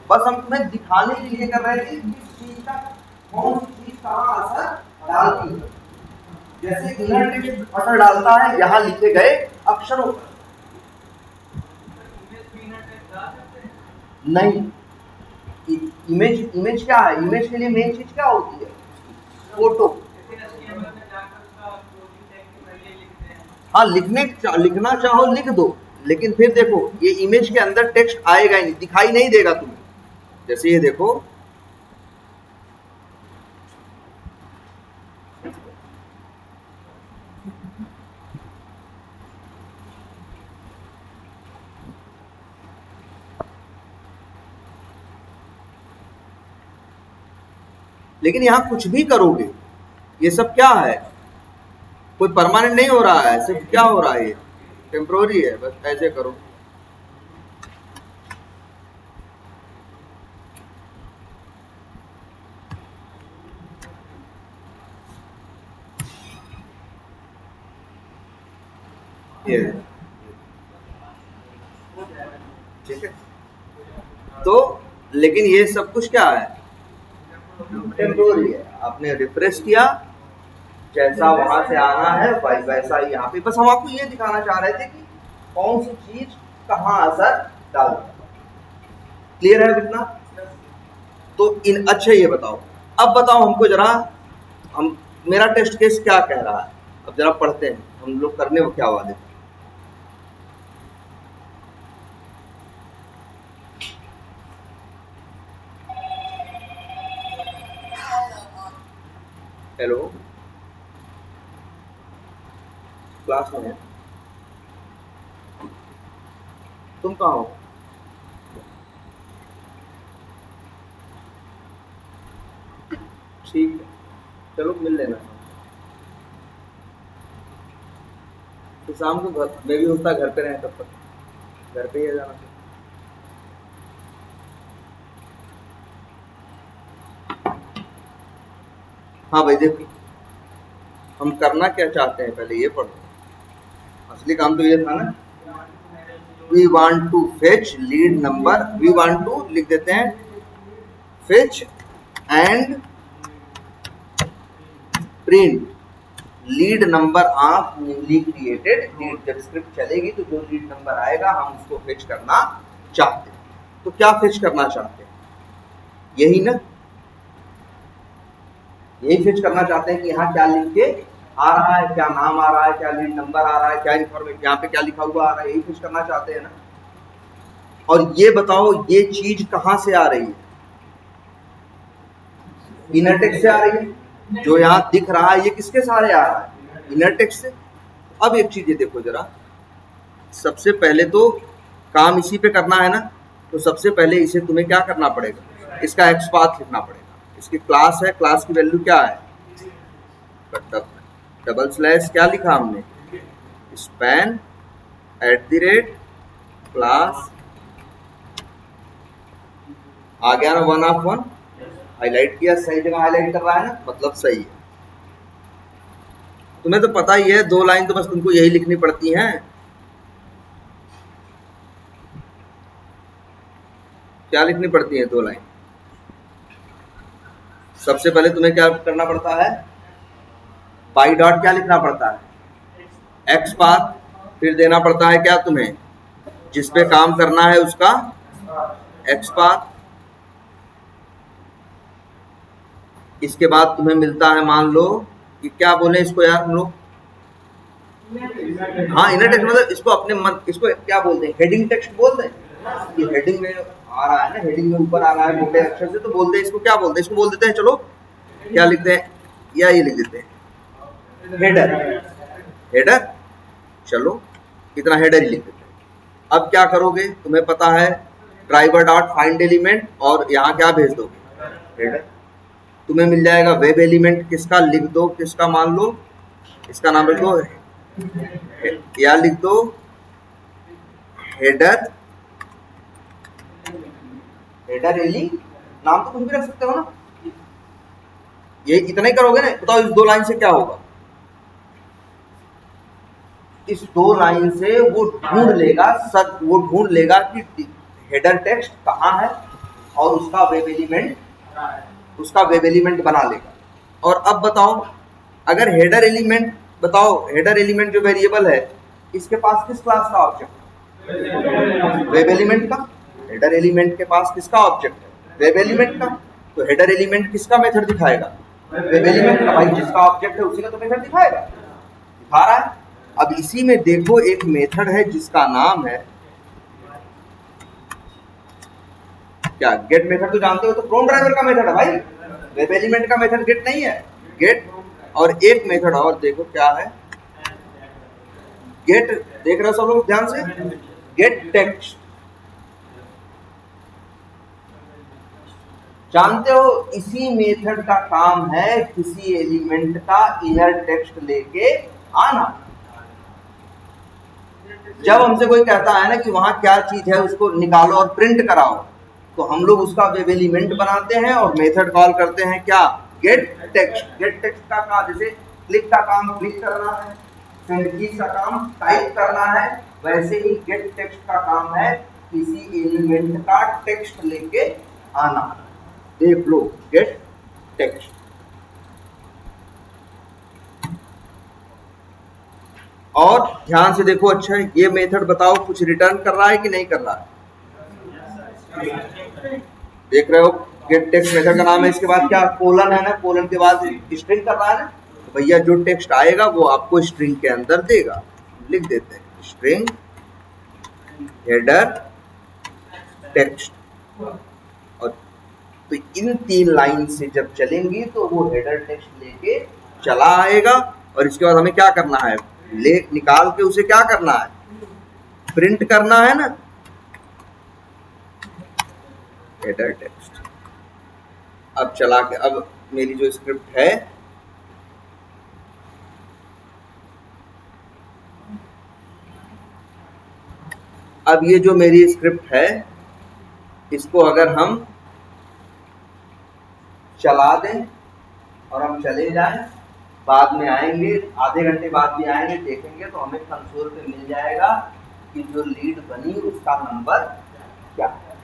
बस हम तुम्हें दिखाने के लिए कर रहे थे किस चीज का, कौन सी चीज कहाँ असर डालती है। जैसे इनर टेक्स्ट असर डालता है यहाँ लिखे गए अक्षरों पर, नहीं। इमेज क्या है, इमेज के लिए मेन चीज क्या होती है, फोटो। हाँ, लिखना चाहो लिख दो, लेकिन फिर देखो ये इमेज के अंदर टेक्स्ट आएगा ही नहीं, दिखाई नहीं देगा तुम्हें। जैसे ये देखो, लेकिन यहाँ कुछ भी करोगे ये सब क्या है, कोई परमानेंट नहीं हो रहा है, सिर्फ क्या हो रहा है, ये टेम्पोररी है, बस ऐसे करो। ठीक है। तो लेकिन ये सब कुछ क्या है, टेम्पोररी है। आपने रिफ्रेश किया, जैसा वहां से आना है वैसा ही यहाँ पे। बस हम आपको ये दिखाना चाह रहे थे कि कौन सी चीज कहाँ असर डालती है। क्लियर है इतना? तो इन अच्छा ये बताओ, अब बताओ हमको जरा, हम मेरा टेस्ट केस क्या कह रहा है, अब जरा पढ़ते हैं हम लोग करने को क्या वादे। हेलो, क्लास में है, तुम कहाँ हो? ठीक है, चलो मिल लेना। तो शाम को घर में भी होता, घर पे रहे तब तक घर पे ही आ जाना। हाँ भाई देखो, हम करना क्या चाहते हैं पहले ये पढ़ो। असली काम तो ये था ना, we want to fetch lead number, we want to लिख देते हैं fetch and print lead number of newly created lead. जब स्क्रिप्ट चलेगी तो जो लीड नंबर आएगा हम उसको फेच करना चाहते हैं। तो क्या फेच करना चाहते हैं, यही ना, यही फेच करना चाहते हैं कि यहाँ क्या लिख के आ रहा है, क्या नाम आ रहा है, क्या लीड नंबर आ रहा है, क्या इन्फॉर्मेशन यहाँ पे क्या लिखा हुआ आ रहा है, यही फेच करना चाहते हैं ना। और ये बताओ ये चीज कहाँ से आ रही है, इनर टेक्स्ट से आ रही है। जो यहाँ दिख रहा है ये किसके सहारे आ रहा है, इनर टेक्स्ट से। अब एक चीज ये देखो जरा, सबसे पहले तो काम इसी पे करना है ना, तो सबसे पहले इसे तुम्हें क्या करना पड़ेगा, इसका एक्स पाथ लिखना पड़ेगा। इसकी क्लास है, क्लास की वैल्यू क्या है, डबल स्लैश क्या लिखा हमने, स्पैन @ क्लास, आ गया ना 1 ऑफ 1, हाईलाइट किया, सही जगह हाईलाइट कर रहा है ना, मतलब सही है। तुम्हें तो पता ही है 2 लाइन तो बस तुमको यही लिखनी पड़ती हैं। क्या लिखनी पड़ती है 2 लाइन, सबसे पहले तुम्हें क्या करना पड़ता है, पाई डॉट क्या लिखना पड़ता है, एक्स पाथ, फिर देना पड़ता है क्या तुम्हें, जिस पे काम करना है उसका एक्स पाथ। इसके बाद तुम्हें मिलता है, मान लो कि क्या बोले इसको यार हम लोग, हाँ इनर टेक्स्ट, मतलब इसको अपने मन, इसको क्या बोलते हैं, हेडिंग टेक्स्ट बोलते हैं। ये हेडिंग में आ रहा है ना, हेडिंग में ऊपर आ रहा है मोटे अक्षर से, तो बोलते हैं इसको क्या बोलते हैं, इसको बोल देते हैं, चलो क्या लिखते हैं, या ये लिख देते हैं हेडर, हेडर, चलो इतना हेडर ही लिख देते हैं। अब क्या करोगे, तुम्हें पता है ड्राइवर डॉट फाइंड एलिमेंट, और यहाँ क्या भेज दोगे, हेडर। तुम्हें मिल जाएगा वेब एलिमेंट किसका, लिख दो किसका, मान लो इसका नाम लिख दो, या लिख दो हेडर, हेडर एली, नाम तो कुछ भी रख सकते हो ना। ये इतना ही करोगे ना। बताओ इस 2 लाइन से क्या होगा, इस 2 लाइन से वो ढूंढ लेगा, वो ढूंढ लेगा कि हेडर टेक्स्ट कहाँ है, और उसका वेब एलिमेंट, उसका वेब एलिमेंट बना लेगा। और अब बताओ अगर हेडर एलिमेंट, बताओ हेडर एलिमेंट जो वेरिएबल है इसके पास किस क्लास का ऑब्जेक्ट है, वेब एलिमेंट का। हेडर एलिमेंट के पास किसका ऑब्जेक्ट है, वेब एलिमेंट का। तो हेडर एलिमेंट किसका मेथड दिखाएगा, वेब एलिमेंट का। भाई जिसका ऑब्जेक्ट है उसी का तो मेथड दिखाएगा, दिखा रहा है। अब इसी में देखो एक मेथड है जिसका नाम है क्या, गेट मेथड तो जानते हो, तो क्रोम ड्राइवर का मेथड है भाई, वेब एलिमेंट का मेथड गेट नहीं है, गेट। और एक मेथड और देखो क्या है, गेट, देख रहे हो सब लोग ध्यान से, गेट टेक्स्ट। जानते हो इसी मेथड का काम है किसी एलिमेंट का इनर टेक्स्ट लेके आना। जब हमसे कोई कहता है ना कि वहां क्या चीज है उसको निकालो और प्रिंट कराओ, तो हम लोग उसका वेब एलिमेंट बनाते हैं और मेथड कॉल करते हैं क्या, गेट टेक्स्ट। गेट टेक्स्ट का काम, जैसे क्लिक का काम क्लिक करना है, सेंड की का काम टाइप करना है, वैसे ही गेट टेक्स्ट का काम है किसी एलिमेंट का टेक्स्ट लेके आना। देख लो, गेट टेक्स्ट। और ध्यान से देखो, अच्छा ये मेथड बताओ कुछ रिटर्न कर रहा है कि नहीं कर रहा है? देख रहे हो, गेट टेक्स्ट मेथड का नाम है। इसके बाद क्या, कोलन है ना, कोलन के बाद स्ट्रिंग कर रहा है ना, तो भैया जो टेक्स्ट आएगा वो आपको स्ट्रिंग के अंदर देगा। लिख देते हैं स्ट्रिंग हेडर टेक्स्ट। और तो इन 3 लाइन से जब चलेंगी तो वो हेडर टेक्स्ट लेके चला आएगा। और इसके बाद हमें क्या करना है, ले निकाल के उसे क्या करना है, प्रिंट करना है ना, हेडर टेक्स्ट। अब चला के, अब मेरी जो स्क्रिप्ट है, अब ये जो मेरी स्क्रिप्ट है इसको अगर हम चला दें और हम चले जाएं, बाद में आएंगे, आधे घंटे बाद भी आएंगे, देखेंगे तो हमें कंसोल पे मिल जाएगा कि जो लीड बनी उसका नंबर क्या है।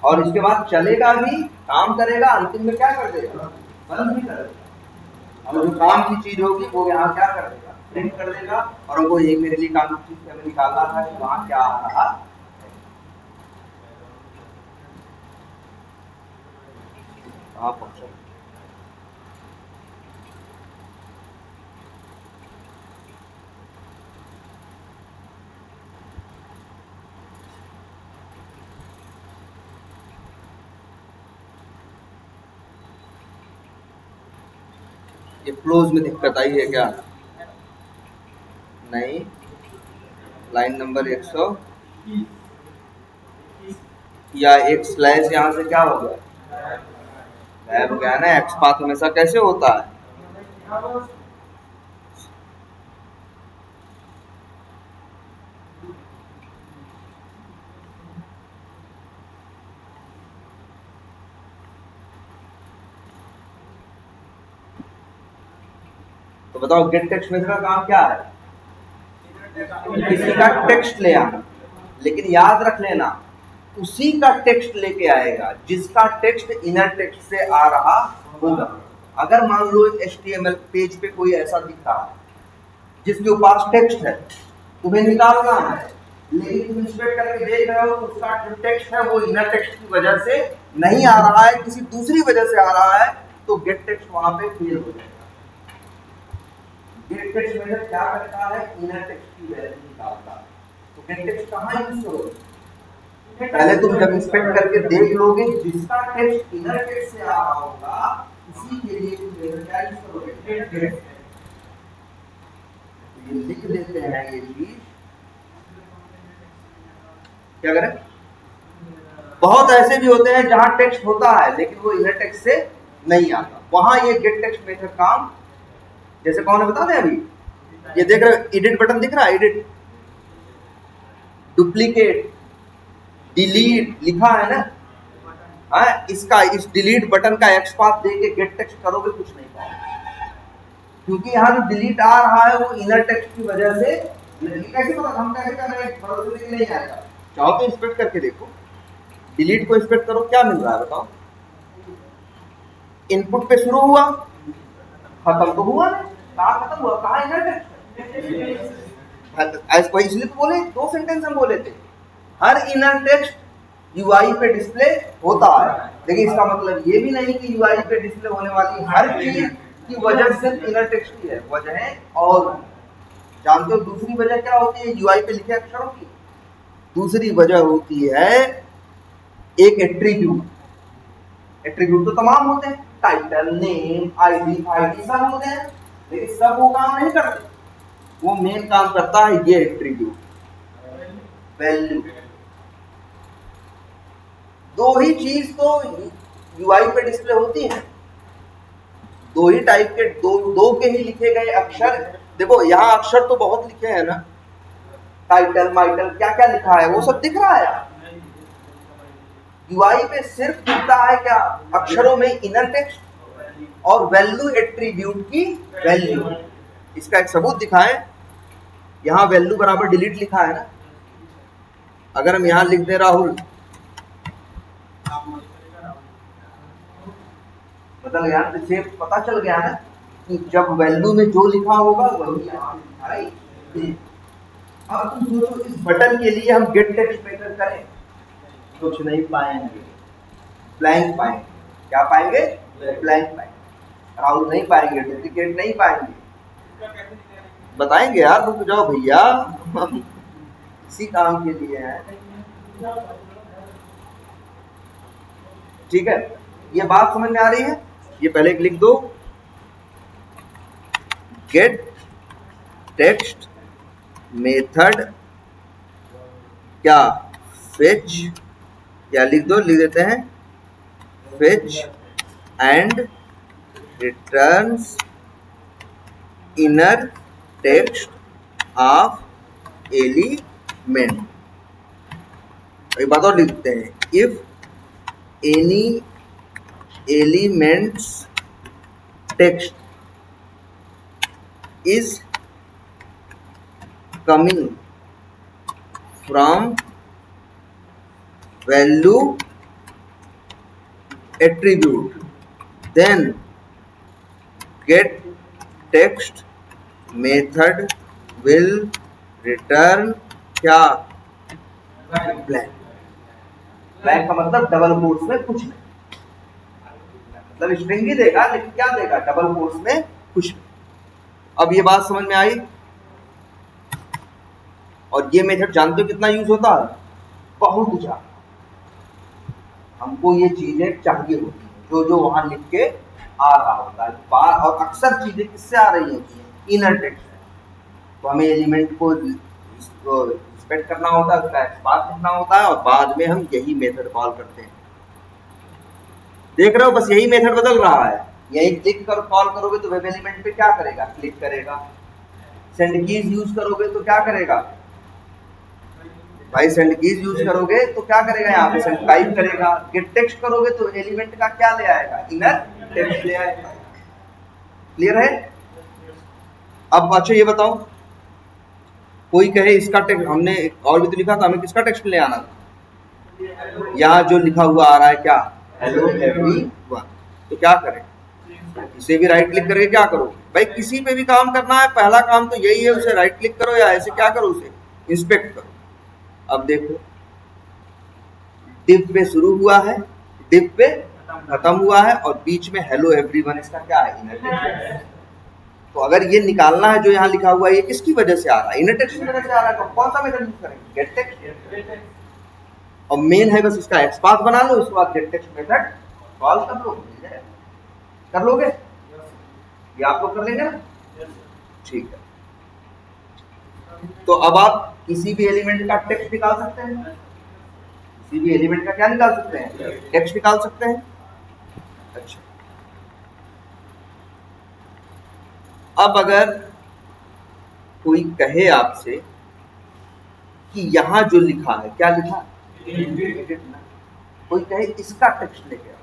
और इसके बाद चलेगा भी, काम करेगा, अंतिम में क्या कर देगा, बंद भी कर देगा। और जो काम की चीज होगी वो यहाँ क्या कर देगा, प्रिंट कर देगा। और वो ये मेरे लिए काम की चीज हमें निकालना था कि वहां क्या आ रहा है। ये क्लोज में दिक्कत आई है क्या? नहीं, लाइन नंबर 100 या एक स्लैश यहाँ से क्या हो गया, गायब हो गया ना। एक्सपाथ हमेशा कैसे होता है, तो बताओ गेट टेक्स्ट मेथड का काम क्या है, किसी का टेक्स्ट ले आना। लेकिन याद रख लेना, उसी का टेक्स्ट लेके आएगा जिसका टेक्स्ट इनर टेक्स्ट से आ रहा होगा। अगर मान लो HTML पेज पे कोई ऐसा दिख रहा है जिसके पास टेक्स्ट है, तुम्हें निकालना है, लेकिन तुम इंस्पेक्ट करके देख रहे हो उसका जो टेक्स्ट है वो इनर टेक्स्ट की वजह से नहीं आ रहा है, किसी दूसरी वजह से आ रहा है, तो गेट टेक्स्ट वहां पे फेल हो जाएगा। गेट टेक्स्ट मेथड क्या करता है, इनर टेक्स्ट की वैल्यू निकालता है। तो गेट टेक्स्ट कहां यूज करोगे, पहले तुम जब इंस्पेक्ट करके देख लोगे जिसका टेक्स्ट इनर टेक्स्ट से आ रहा होगा उसी के लिए तुम क्या यूज करोगे, गेट टेक्स्ट। ये लिख देते हैं, ये चीज क्या करें। बहुत ऐसे भी होते हैं जहां टेक्स्ट होता है लेकिन वो इनर टेक्स्ट से नहीं आता, वहां ये गेट टेक्स्ट मेथड काम, जैसे कौन है बता दें अभी, ये देख रहे हो एडिट बटन दिख रहा है, एडिट, डुप्लीकेट, डिलीट लिखा है ना, हाँ, इसका इस डिलीट बटन का एक्सपाथ दे के गेट टेक्स्ट करोगे कुछ नहीं पाओगे, क्योंकि यहाँ जो डिलीट आ रहा है वो इनर टेक्स्ट की वजह से। कैसे पता, हम कैसे कर रहे हैं, भरोसे नहीं आएगा। चाहो तो इंस्पेक्ट करके देखो, डिलीट को इंस्पेक्ट करो, क्या मिल रहा है बताओ, इनपुट पे शुरू हुआ, खत्म तो हुआ नहीं, कहाँ खत्म हुआ, कहाँ इनर टेक्स्ट। इसलिए तो बोले 2 सेंटेंस हम बोले थे, हर इनर टेक्स्ट यूआई पे डिस्प्ले होता है, लेकिन इसका मतलब ये भी नहीं कि यूआई पे डिस्प्ले होने वाली हर चीज की वजह सिर्फ इनर टेक्स्ट की है, वजह है। और जानते हो दूसरी वजह क्या होती है यूआई पे लिखे अक्षरों की? दूसरी वजह होती है एक एट्रीब्यूट। एट्रीब्यूट तो तमाम होते हैं, टाइटल, नेम, आईडी सब होते हैं, लेकिन सब वो काम नहीं करते। वो मेन काम करता है ये एट्रीब्यूट, वैल्यू। 2 ही चीज तो यूआई पे डिस्प्ले होती है, 2 ही टाइप के, दो के ही लिखे गए अक्षर। देखो यहाँ अक्षर तो बहुत लिखे हैं ना, टाइटल, माइटल, क्या क्या लिखा है वो सब दिख रहा है। यूआई पे सिर्फ दिखता है क्या, अक्षरों में इनर टेक्स्ट और वैल्यू, एट्रीब्यूट की वैल्यू। इसका एक सबूत दिखाएं, यहाँ वैल्यू बराबर डिलीट लिखा है ना, अगर हम यहाँ लिख दें राहुल, बदल गया, इसे पता चल गया ना कि जब वैल्यू में जो लिखा होगा वही यहाँ लिखाई। अब तुम सोचो इस बटन के लिए हम गेट टेक्स्ट मेथड करें, कुछ नहीं पाएंगे, ब्लैंक पाएंगे। क्या पाएंगे? ब्लैंक पाएंगे। राहुल नहीं पाएंगे, डुप्लीकेट नहीं पाएंगे। बताएंगे यार, रुक जाओ भैया, इसी काम के लिए है। ठीक है, ये बात समझ में आ रही है? ये पहले लिख दो, गेट टेक्स्ट मेथड क्या फेच, या लिख दो, लिख देते हैं fetch and returns inner text of element. एक बात और लिखते हैं, if any elements text is coming from value attribute, then get text method will return क्या? ब्लैंक। ब्लैंक का मतलब डबल कोट्स में कुछ नहीं, मतलब स्ट्रिंग ही देगा लेकिन क्या देगा? डबल कोट्स में कुछ नहीं। अब ये बात समझ में आई? और ये मेथड जानते हो कितना यूज होता है? बहुत ज्यादा। हमको ये चीजें चाहिए होती है जो जो वहां लिख के आ रहा होता है बार, और अक्सर चीजें किससे आ रही होती है? इनर टेक्स्ट है। तो हमें एलिमेंट को रिस्पेक्ट करना होता है, उसका एक्सपांड लिखना होता है, और बाद में हम यही मेथड कॉल करते हैं। देख रहे हो, बस यही मेथड बदल रहा है। यही क्लिक कर कॉल करोगे तो वेब एलिमेंट पे क्या करेगा? क्लिक करेगा। सेंड कीज यूज करोगे तो क्या करेगा भाई? सेंड कीज यूज करोगे तो क्या करेगा? यहाँ पे सेंड टाइप करेगा। गेट टेक्स्ट करोगे तो एलिमेंट का क्या ले आएगा? इनर टेक्स्ट ले आएगा। क्लियर है? अब अच्छा ये बताओ, कोई कहे इसका टेक्स्ट, हमने और भी तो लिखा था, हमें किसका टेक्स्ट ले आना था? यहाँ जो लिखा हुआ आ रहा है क्या? Hello everyone. तो क्या करें? इसे भी राइट क्लिक करके क्या करो भाई? किसी पे भी काम करना है, पहला काम तो यही है, उसे राइट क्लिक करो या ऐसे क्या करो, उसे इंस्पेक्ट करो। अब देखो, डिव पे शुरू हुआ है, डिव पे खत्म हुआ है, और बीच में हेलो एवरीवन इसका क्या है? Inner text. तो अगर ये निकालना है जो यहाँ लिखा हुआ है, ये किसकी वजह से आ रहा है? इनर टेक्स्ट की वजह से आ रहा है। तो कौन सा मेथड यूज करेंगे? Gate text. और मेन है बस इसका एक्सपांस बना लो, उसके बाद गेट टेक्स्ट मेथड कॉल कर लो। कर लोगे? ये आप लोग कर लेंगे ना? ठीक है। तो अब आप किसी भी एलिमेंट का टेक्स्ट निकाल सकते हैं। किसी भी एलिमेंट का क्या निकाल सकते हैं? टेक्स्ट निकाल सकते हैं। अच्छा, अब अगर कोई कहे आपसे कि यहां जो लिखा है, क्या लिखा? कोई कहे इसका टेक्स्ट लेके आओ,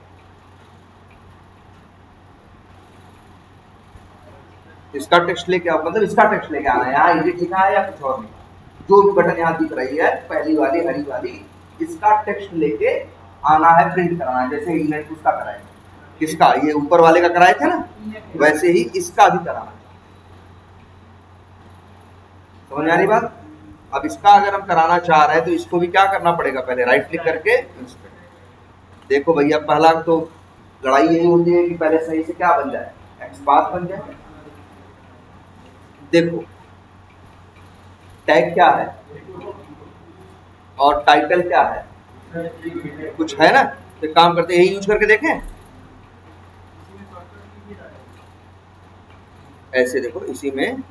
इसका टेक्स्ट लेके आओ, मतलब इसका टेक्स्ट लेके आना है। यहाँ एडिट लिखा है या कुछ और लिखा, जो भी बटन यहाँ दिख रही है, पहली वाली हरी वाली, इसका टेक्स्ट लेके आना है, प्रिंट कराना है। जैसे ईमेल उसका कराए, किसका? ये ऊपर वाले का कराए थे ना, वैसे ही इसका भी कराना। समझ में आ रही बात? अब इसका अगर हम कराना चाह रहे हैं तो इसको भी क्या करना पड़ेगा? पहले राइट क्लिक करके इंस्पेक्ट। देखो भैया, पहला तो लड़ाई यही होती है कि पहले सही से क्या बन जाए? एक्सपांस बन जाए। देखो टैग क्या है और टाइटल क्या है? कुछ है ना? तो काम करते यही यूज करके देखें। ऐसे देखो, इसी में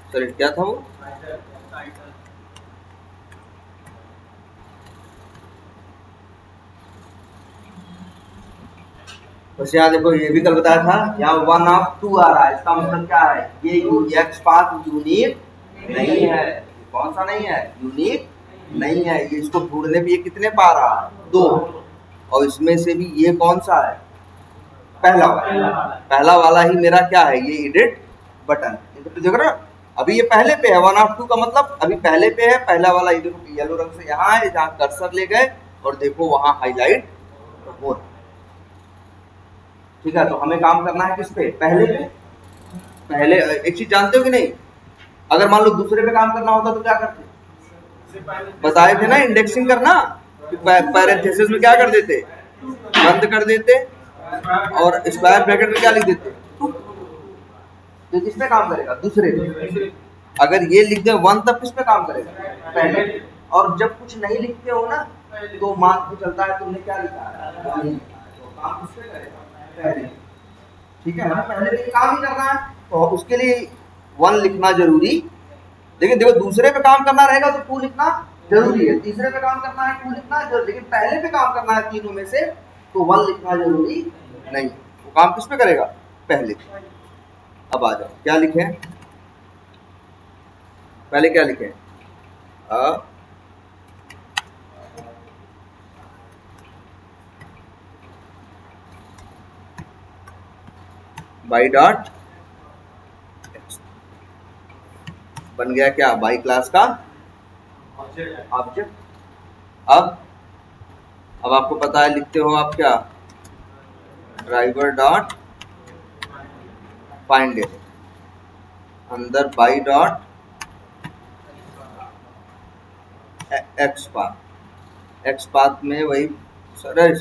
सर क्या था वो? बस यहाँ देखो ये भी कल बताया था, यहाँ 1 ऑफ 2 आ रहा है, इसका मतलब क्या है, ये एक्स पाथ यूनिक नहीं है। कौन सा नहीं है, यूनिक नहीं है। ये इसको ढूंढने पे ये कितने पा रहा है, 2, और इसमें से भी ये कौन सा है, पहला वाला ही मेरा क्या है, ये एडिट बटन। तो देख रहे हो अभी ये पहले पे है, 1 ऑफ 2 का मतलब अभी पहले पे है, पहला वाला ये देखो येलो रंग से यहाँ है, जहाँ कर्सर ले गए और देखो वहां हाईलाइट हो रहा है। ठीक है, तो हमें काम करना है किस पे, पहले पे। पहले एक चीज जानते हो कि नहीं, अगर मान लो दूसरे पे काम करना होता तो क्या करते, बताए थे ना इंडेक्सिंग करना, पैरेंथेसिस में क्या कर देते, बंद कर देते, और स्क्वायर ब्रैकेट में क्या लिख देते, तो किस पे काम करेगा, दूसरे पे। अगर ये लिख दे 1 तब किस पे काम करेगा, पहले। और जब कुछ नहीं लिखते हो ना तो मान को चलता है तुमने क्या लिखा है, तो काम किस पे करेगा, पहले। ठीक है ना, पहले पे काम ही करना है तो उसके लिए 1 लिखना जरूरी। लेकिन देखो दूसरे पे काम करना रहेगा तो 2 लिखना जरूरी है, तीसरे पे काम करना है 2 लिखना जरूरी, लेकिन पहले पे काम करना है तीनों में से तो 1 लिखना जरूरी नहीं। वो काम किस पे करेगा, पहले। अब आ जाओ क्या लिखे, पहले क्या लिखे, बाई डॉट बन गया क्या, बाई क्लास का ऑब्जेक्ट। अब आपको पता है लिखते हो आप क्या, ड्राइवर डॉट फाइंड इट, अंदर बाई डॉट एक्स पाथ में वही, sorry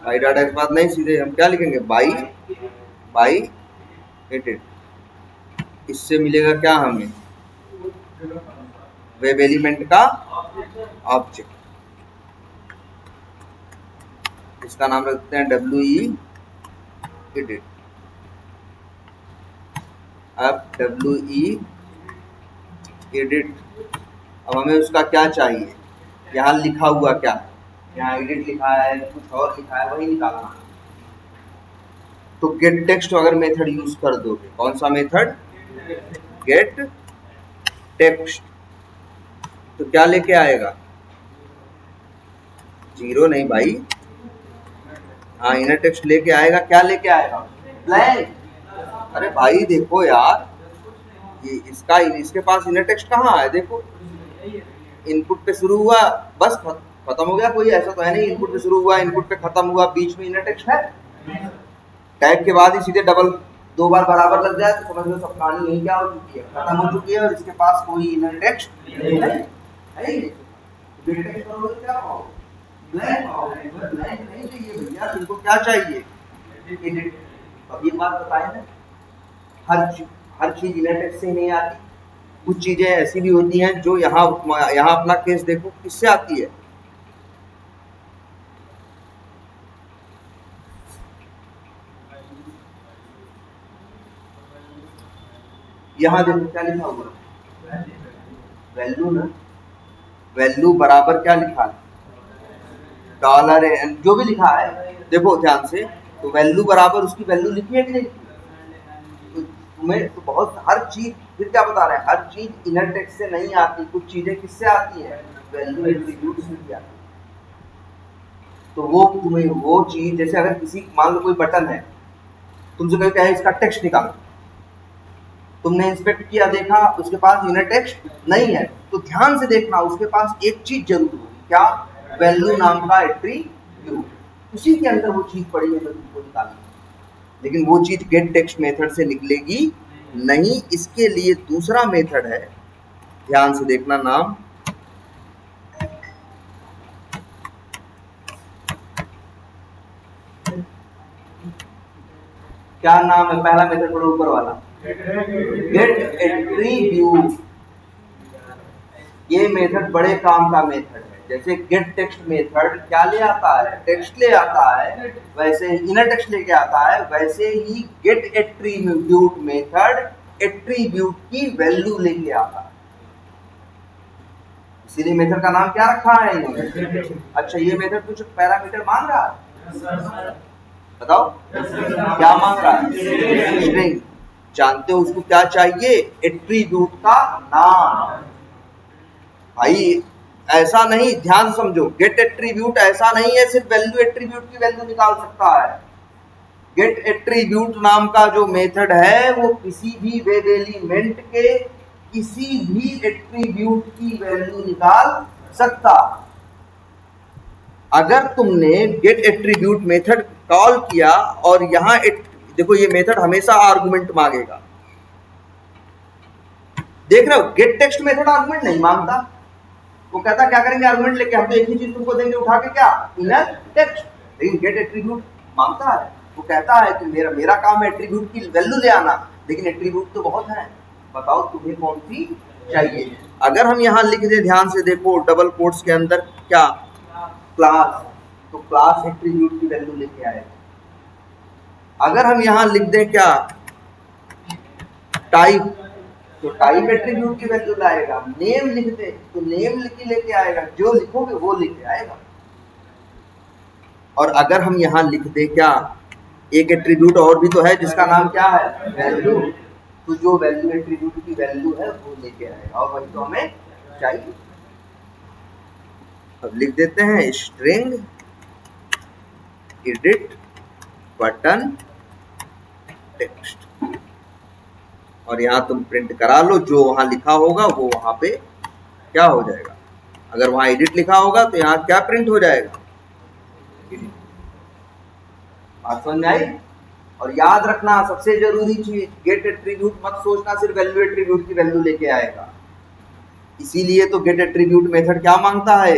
by dot x path नहीं, सीधे हम क्या लिखेंगे, बाई एडिट। इससे मिलेगा क्या हमें, वेब एलिमेंट का ऑब्जेक्ट, इसका नाम रखते हैं WE एडिट। अब WE एडिट, अब हमें उसका क्या चाहिए, यहाँ लिखा हुआ क्या है, यहाँ एडिट लिखा है, कुछ और लिखा है, वही निकालना। तो गेट टेक्स्ट अगर मेथड यूज कर दोगे, कौन सा मेथड, गेट टेक्स्ट, तो क्या लेके आएगा, 0 नहीं भाई, हाँ इनर टेक्स्ट लेके आएगा, क्या लेके आएगा, ब्लैंक। अरे भाई देखो यार, ये इसके पास इनर टेक्स्ट कहाँ है, देखो इनपुट पे शुरू हुआ, बस खत्म हो गया, कोई ऐसा तो है नहीं इनपुट पे शुरू हुआ इनपुट पे खत्म हुआ, बीच में इनर टेक्स्ट है, टैग के बाद ही सीधे डबल 2 बार बराबर लग जाए तो समझ लो सब कहानी यही क्या हो चुकी है, खत्म हो चुकी है, और इसके पास कोई इनर टेक्स्ट नहीं है। क्या ब्लैंक पाओगे, ब्लैंक नहीं चाहिए भैया, तुमको क्या चाहिए, एडिट। अब ये बात बताए ना, हर चीज इनर टेक्स्ट से नहीं आती, कुछ चीजें ऐसी भी होती हैं जो यहाँ अपना केस देखो किससे आती है, यहाँ देखो क्या लिखा हुआ, वैल्यू ना, वैल्यू बराबर क्या लिखा है, डॉलर जो भी लिखा है देखो ध्यान से, तो वैल्यू बराबर उसकी वैल्यू लिखी है कि नहीं, तो तुम्हें तो बहुत हर चीज, फिर क्या बता रहे हैं, हर चीज इनर टेक्स्ट से नहीं आती, कुछ चीजें किससे आती है, वैल्यू एट्रीब्यूट से भी आती है। तो वो तुम्हें वो चीज, जैसे अगर किसी मान लो कोई बटन है, तुमसे कहीं कहे इसका टेक्स्ट निकालो, तुमने इंस्पेक्ट किया देखा उसके पास इनर टेक्स्ट नहीं है, तो ध्यान से देखना उसके पास एक चीज जरूर होगी, क्या, वैल्यू नाम का एट्रीब्यूट, उसी के अंदर वो चीज पड़ी है जो तुमको निकालनी है। लेकिन वो चीज गेट टेक्स्ट मेथड से निकलेगी नहीं, इसके लिए दूसरा मेथड है, ध्यान से देखना, नाम क्या नाम है, पहला मेथड थोड़ा ऊपर वाला, गेट एट्रीब्यूट। ये मेथड बड़े काम का मेथड है, जैसे गेट टेक्स्ट मेथड क्या ले आता है, टेक्स्ट ले आता है, वैसे इनर टेक्स्ट लेके आता है, वैसे ही गेट एट्रीब्यूट मेथड एट्रीब्यूट की वैल्यू लेके आता है। इसीलिए मेथड का नाम क्या रखा है इन्होंने। अच्छा ये मेथड कुछ पैरामीटर मांग रहा है, बताओ क्या मांग रहा है? स्ट्रिंग। जानते हो उसको क्या चाहिए? एट्रीब्यूट का नाम। भाई ऐसा नहीं, ध्यान समझो, गेट एट्रीब्यूट ऐसा नहीं है सिर्फ वैल्यू एट्रीब्यूट की वैल्यू निकाल सकता है। गेट एट्रीब्यूट नाम का जो मेथड है वो किसी भी वेब एलिमेंट के किसी भी एट्रीब्यूट की वैल्यू निकाल सकता। अगर तुमने गेट एट्रीब्यूट मेथड कॉल किया और यहां देखो ये मेथड हमेशा आर्गुमेंट मांगेगा। देख रहे हो, गेट टेक्स्ट मेथड आर्गुमेंट नहीं मांगता। वो कहता क्या करेंगे आर्गुमेंट लेके, हम तो एक ही चीज तुमको देंगे उठा के, क्या? Inner text. लेकिन गेट एट्रीब्यूट मांगता है, वो कहता है कि मेरा काम है एट्रीब्यूट की वैल्यू ले आना, लेकिन एट्रीब्यूट तो बहुत है, बताओ तुम्हें कौन सी चाहिए। अगर हम यहाँ लिख दे, ध्यान से देखो, डबल कोट्स के अंदर क्या? क्लास। तो क्लास एट्रीब्यूट की वैल्यू लेके आएगा। अगर हम यहाँ लिख दें क्या? टाइप, तो टाइप एट्रीब्यूट की वैल्यू लाएगा। नेम लिख दे तो नेम लिख लेके आएगा, जो लिखोगे वो लेके आएगा। और अगर हम यहाँ लिख दे क्या? एक एट्रीब्यूट और भी तो है जिसका नाम क्या है? वैल्यू। तो जो वैल्यू एट्रीब्यूट की वैल्यू है वो लेके आएगा, और वही तो हमें चाहिए। अब लिख देते हैं स्ट्रिंग एडिट बटन टेक्स्ट, और यहाँ तुम प्रिंट करा लो, जो वहां लिखा होगा वो वहां पे क्या हो जाएगा। अगर वहां एडिट लिखा होगा तो यहाँ क्या प्रिंट हो जाएगा? बात समझ में आई? और याद रखना सबसे जरूरी चीज, गेट एट्रीब्यूट मत सोचना सिर्फ वैल्यू एट्रीब्यूट की वैल्यू लेके आएगा। इसीलिए तो गेट एट्रीब्यूट मेथड क्या मांगता है?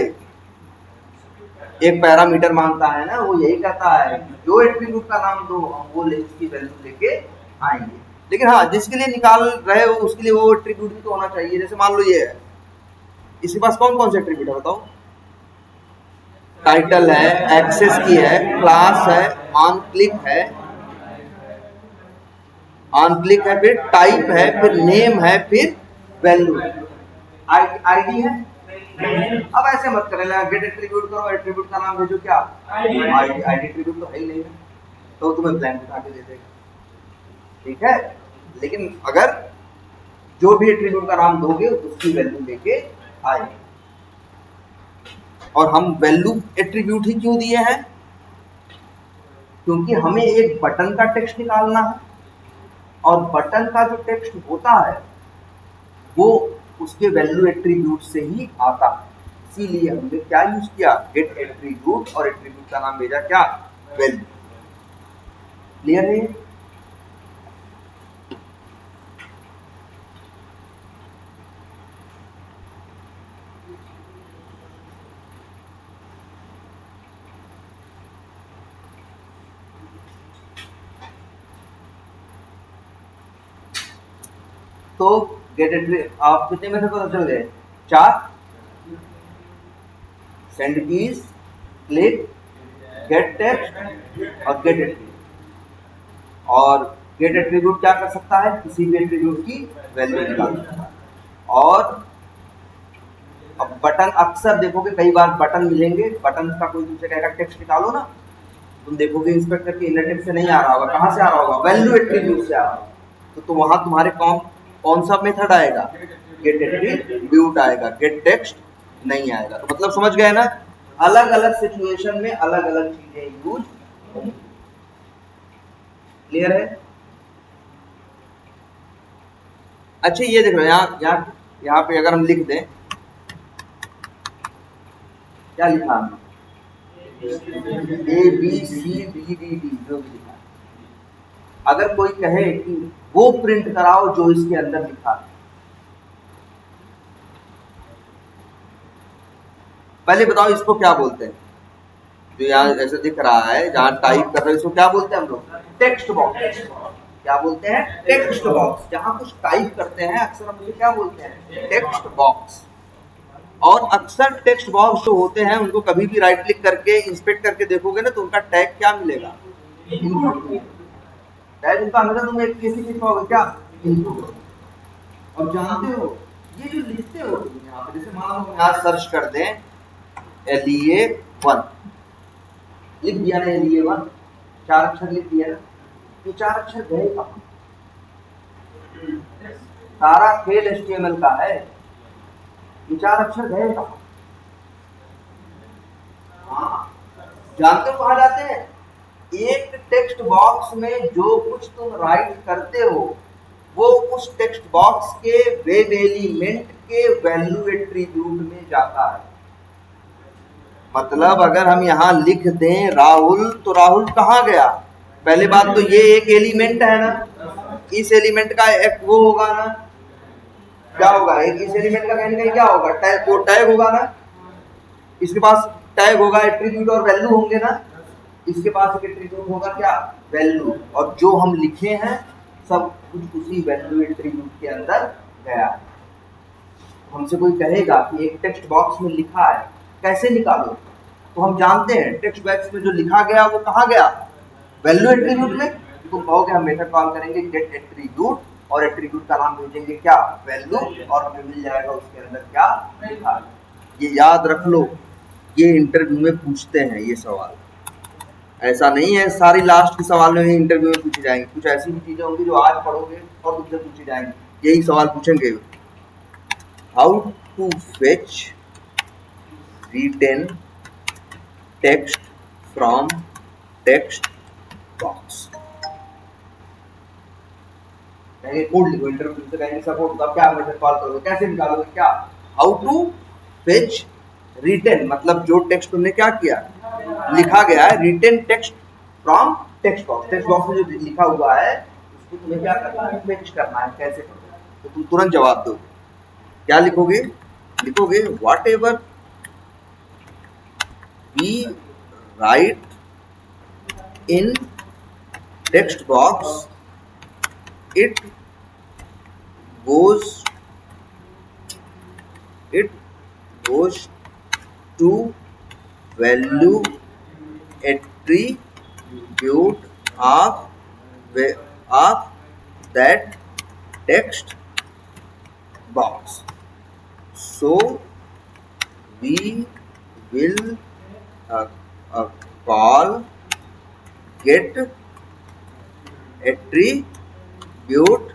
एक पैरामीटर मांगता है ना, वो यही कहता है जो एट्रीब्यूट का नाम दो हम वो उसकी वैल्यू लेके आएंगे। लेकिन हाँ, जिसके लिए निकाल रहे हो उसके लिए वो एट्रीब्यूट भी तो होना चाहिए। जैसे मान लो ये है, इसके पास कौन कौन से एट्रीब्यूट है बताओ? टाइटल है, एक्सेस की है, क्लास है, ऑन क्लिक है, फिर टाइप है, फिर नेम है, फिर वैल्यू है, आईडी है। अब ऐसे मत करना, गेट एट्रीब्यूट करो, एट्रीब्यूट का नाम भेजो क्या? आईडी। एट्रीब्यूट तो है ही नहीं, तो तुम्हें ब्लैंक उठा के दे देगा, ठीक है। लेकिन अगर जो भी एट्रीब्यूट का नाम दोगे उसकी वैल्यू लेके आएंगे। और हम वैल्यू एट्रीब्यूट ही क्यों दिए हैं? क्योंकि हमें एक बटन का टेक्स्ट निकालना है, और बटन का जो टेक्स्ट होता है वो उसके वैल्यू एट्रीब्यूट से ही आता है। इसीलिए हमने क्या यूज किया? गेट एट्रीब्यूट, और एट्रीब्यूट का नाम भेजा क्या? वैल्यू। क्लियर है? तो गेट एट्रीब्यूट आप कितने में से पता चल गए? 4, send keys, click, gate text और गेट एट्रीब्यूट। और गेट एट्रीब्यूट क्या कर सकता है? किसी भी एट्रीब्यूट की वैल्यू निकाल सकता है। और अब बटन, अक्सर देखोगे कई बार बटन मिलेंगे, बटन का कोई दूसरे कहेगा टेक्स्ट निकालो ना, तुम देखोगे इंस्पेक्टर के इनर टेक्स्ट से नहीं आ रहा होगा, कहाँ से आ रहा होगा? वैल्यू एट्रीब्यूट से आ रहा होगा। तो वहां तुम्हारे कौन सा मेथड आएगा? गेट एट्रीब्यूट आएगा, गेट टेक्स्ट नहीं आएगा। तो मतलब समझ गए ना, अलग अलग सिचुएशन में अलग अलग चीजें यूज होंगी। क्लियर है? अच्छा ये देख लो, यहाँ पे अगर हम लिख दें, क्या लिखा हमने? A B C D D D, जो भी लिखा। अगर कोई कहे कि वो प्रिंट कराओ जो इसके अंदर लिखा है, पहले बताओ इसको क्या बोलते हैं? जो यहाँ ऐसे दिख रहा है, जहाँ टाइप कर रहे हैं, इसको क्या बोलते हैं हम लोग? Text box. क्या बोलते हैं? Text box. जहाँ कुछ टाइप करते हैं अक्सर हम लोग क्या बोलते हैं? Text box. और अक्सर टेक्स्ट बॉक्स जो होते हैं उनको कभी भी राइट क्लिक करके इंस्पेक्ट करके देखोगे ना, तो उनका टैग क्या मिलेगा? टैग उनका हमेशा तुम एक कैसे लिख पाओगे? क्या? इनपुट। और जानते हो ये जो लिखते हो तुम यहाँ पे, जैसे मान लो यहाँ सर्च कर दें LEA1, लिख दिया ना LEA1, 4 अक्षर लिख दिया ना, ये 4 अक्षर गए कहाँ? सारा खेल HTML का है, ये 4 अक्षर गए कहाँ? हाँ, जानते हो कहाँ जाते हैं? एक टेक्स्ट बॉक्स में जो कुछ तुम राइट करते हो वो उस टेक्स्ट बॉक्स के वेब एलिमेंट के वैल्यू एट्रीब्यूट में जाता है। मतलब अगर हम यहाँ लिख दें राहुल, तो राहुल कहाँ गया? पहले बात तो ये एक एलिमेंट है ना, इस एलिमेंट का एक वो होगा ना, क्या होगा? एक इस एलिमेंट का कहीं कहीं क्या होगा? टैग, वो टैग होगा ना, इसके पास टैग होगा, एट्रीब्यूट और वैल्यू होंगे ना, इसके पास एक एट्रीब्यूट होगा क्या? वैल्यू। और जो हम लिखे हैं सब कुछ उसी वैल्यू एट्रीब्यूट के अंदर गया। हमसे कोई कहेगा कि एक टेक्स्ट बॉक्स में लिखा है, कैसे निकालो? तो हम जानते हैं टेक्स्ट बॉक्स में जो लिखा गया वो कहाँ गया? वैल्यू एट्रीब्यूट में। तो कहोगे हम मेथड कॉल करेंगे गेट एट्रीब्यूट, और एट्रीब्यूट का नाम भेजेंगे क्या? वैल्यू, और हमें मिल जाएगा उसके अंदर क्या लिखा। ये याद रख लो, ये इंटरव्यू में पूछते हैं ये सवाल। ऐसा नहीं है सारी लास्ट के सवाल में इंटरव्यू में पूछे जाएंगे, कुछ ऐसी भी चीजें होंगी जो आज पढ़ोगे और तुमसे पूछे जाएंगे। यही सवाल पूछेंगे, how to fetch written text from text box. Code लिखो, इंटरव्यू से कहेंगे सपोर्ट, तो क्या मेथड कॉल करोगे, कैसे निकालोगे? क्या? हाउ टू फेच रिटन, मतलब जो टेक्स्ट तुमने क्या किया, लिखा गया है, written text from text box. Text box में जो लिखा हुआ है उसको तुम्हें क्या करना है? फेच करना है। कैसे करोगे? तो तुम तुरंत जवाब दोगे। क्या लिखोगे? लिखोगे whatever we write in text box it goes to value attribute of that text box. So we will call get attribute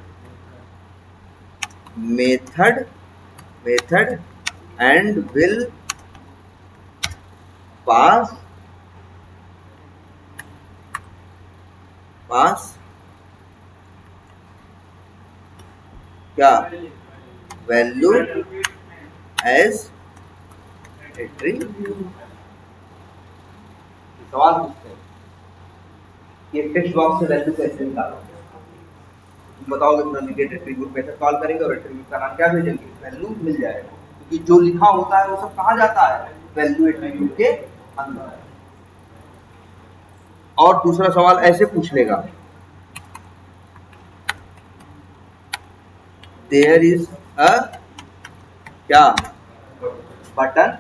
method and will pass क्या? Value as attribute. सवाल पूछते हैं ये टेक्स्ट बॉक्स से value कैसे निकालोगे? तुम बताओगे तुरंत गेट एट्रीब्यूट मेथड कॉल करेंगे और एट्रीब्यूट का नाम क्या भेजेंगे? वैल्यू मिल जाएगा, क्योंकि जो लिखा होता है वो सब कहाँ जाता है? वैल्यू एट्रीब्यूट के अंदर। और दूसरा सवाल ऐसे पूछ लेगा, देयर इज अ क्या? Button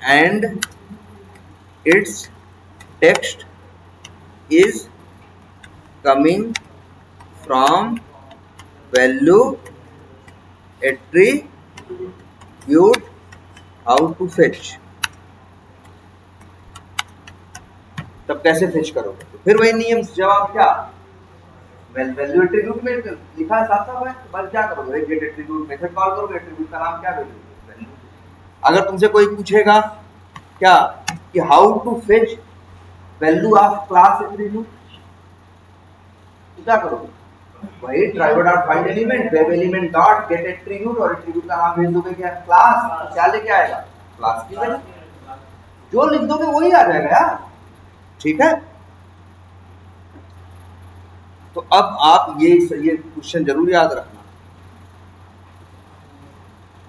and it's text is coming from value attribute, how to fetch। तब कैसे फेच करोगे? तो फिर वही नियम, जवाब क्या? वैल्यू एट्रीब्यूट में लिखा है साफ साफ है, तो बस क्या करोगे? गेट एट्रीब्यूट मेथड कॉल करोगे, एट्रीब्यूट का नाम क्या भेजोगे? वैल्यू। अगर तुमसे कोई पूछेगा क्या कि how to fetch value of class attribute, क्या करोगे? वही driver dot find element, web element dot get attribute, और एट्रीब्यूट का नाम भेज दोगे क्या? क्लास। तो क्या लेके आएगा? क्लास की वैल्यू। जो लिख दोगे वही आ जाएगा यार, ठीक है? तो अब आप ये क्वेश्चन जरूर याद रखना।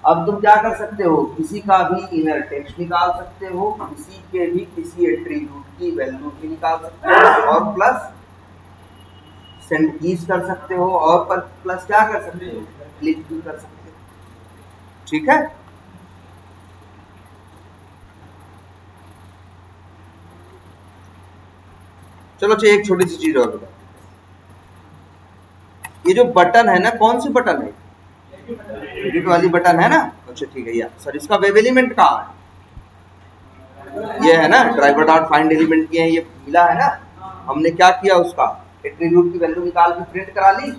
अब तुम क्या कर सकते हो? किसी का भी इनर टेक्स्ट निकाल सकते हो, किसी के भी किसी एट्रीब्यूट की वैल्यू भी निकाल सकते हो, और प्लस सेंड कीज कर सकते हो, और पर प्लस क्या कर सकते हो? क्लिक भी कर सकते हो, ठीक है? चलो अच्छा, एक छोटी सी चीज और बताओ, ये जो बटन है ना, कौन सी बटन है? एडिट वाली बटन है ना? अच्छा ठीक है यार सर, इसका वेब एलिमेंट कहाँ है? ये है ना ड्राइवर डॉट फाइंड एलिमेंट की है, ये मिला है ना, हमने क्या किया उसका एट्रीब्यूट की वैल्यू निकाल के प्रिंट करा ली।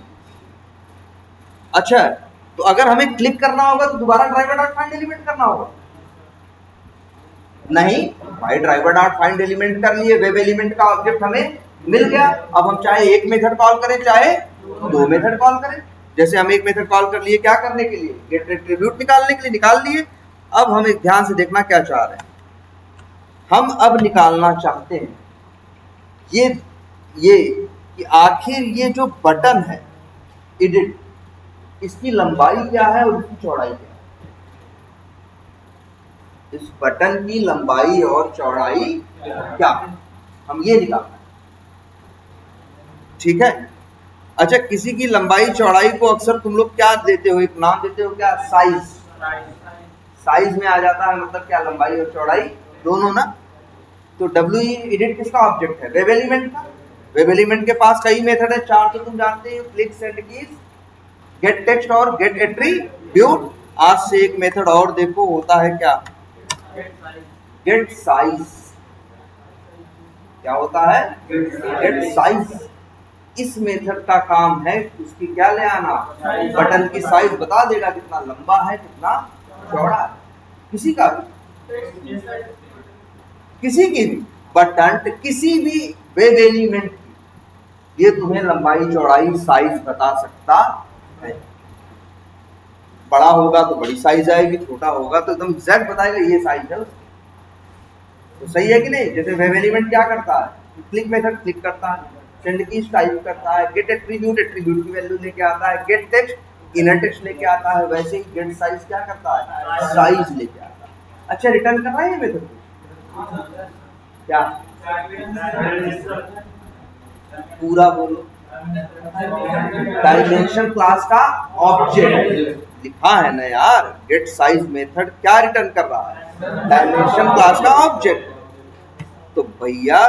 अच्छा, तो अगर हमें क्लिक करना होगा तो दोबारा ड्राइवर डॉट फाइंड एलिमेंट करना होगा? नहीं भाई, ड्राइवर डॉट फाइंड एलिमेंट कर लिए, वेब एलिमेंट का ऑब्जेक्ट हमें मिल गया। अब हम चाहे एक मेथड कॉल करें चाहे दो मेथड कॉल करें। जैसे हम एक मेथड कॉल कर लिए क्या करने के लिए, गेट एट्रीब्यूट निकालने के लिए, निकाल लिए। अब हमें ध्यान से देखना क्या चाह रहे हैं हम। अब निकालना चाहते हैं ये कि आखिर ये जो बटन है एडिट, इसकी लंबाई क्या है और इसकी चौड़ाई क्या है। इस बटन की लंबाई और चौड़ाई क्या है, हम ये निकालना है। ठीक है। अच्छा, किसी की लंबाई चौड़ाई को अक्सर तुम लोग क्या देते हो, एक नाम देते हो क्या, साइज। साइज में आ जाता है मतलब क्या, लंबाई और चौड़ाई दोनों ना। तो WE एडिट किसका ऑब्जेक्ट है, वेब एलिमेंट का। वेब एलिमेंट के पास कई मेथड है, 4 तो तुम जानते हो, click, send keys, gate text और गेट एट्रीब्यूट। आज से एक मेथड और देखो होता है क्या, गेट साइज। क्या होता है, गेट साइज। इस मेथड का काम है उसकी क्या ले आना, बटन की साइज बता देगा कितना लंबा है कितना चौड़ा है। किसी का भी, किसी की भी बटन, किसी भी वेब एलिमेंट की ये तुम्हें लंबाई चौड़ाई साइज बता सकता है। बड़ा होगा तो बड़ी साइज आएगी, छोटा होगा तो एकदम एग्जैक्ट बताएगा ये साइज है उसकी। तो सही है कि नहीं। जैसे वेब एलिमेंट क्या करता है, क्लिक मेथड क्लिक करता है, सेंड कीज टाइप करता है, गेट एट्रीब्यूट एट्रीब्यूट की वैल्यू लेके आता है, गेट टेक्स्ट इनर टेक्स्ट लेके आता है, वैसे ही गेट साइज क्या करता है, साइज लेके आता है। अच्छा, रिटर्न कर रहा है ये मेथड क्या, पूरा बोलो। डायमेंशन क्लास का ऑब्जेक्ट लिखा है ना यार, गेट साइज मेथड क्या रिटर्न कर रहा है, डायमेंशन क्लास का ऑब्जेक्ट। तो भैया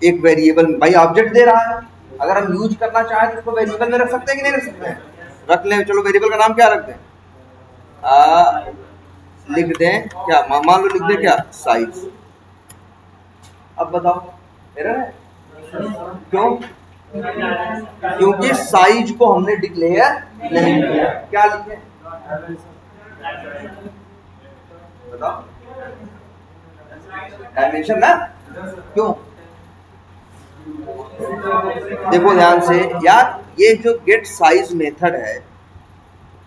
एक वेरिएबल भाई ऑब्जेक्ट दे रहा है, अगर हम यूज करना चाहें तो उसको वेरिएबल में रख सकते हैं कि नहीं रख सकते हैं, रख लें। चलो वेरिएबल का नाम क्या रख दें, लिख दें क्या, मान लो लिख दें क्या, साइज। अब बताओ एरर है क्यों, क्योंकि साइज को हमने डिक्लेयर नहीं किया। क्या लिखे बताओ, डायमेंशन ना, क्यों। देखो ध्यान से यार, ये जो गेट साइज मेथड है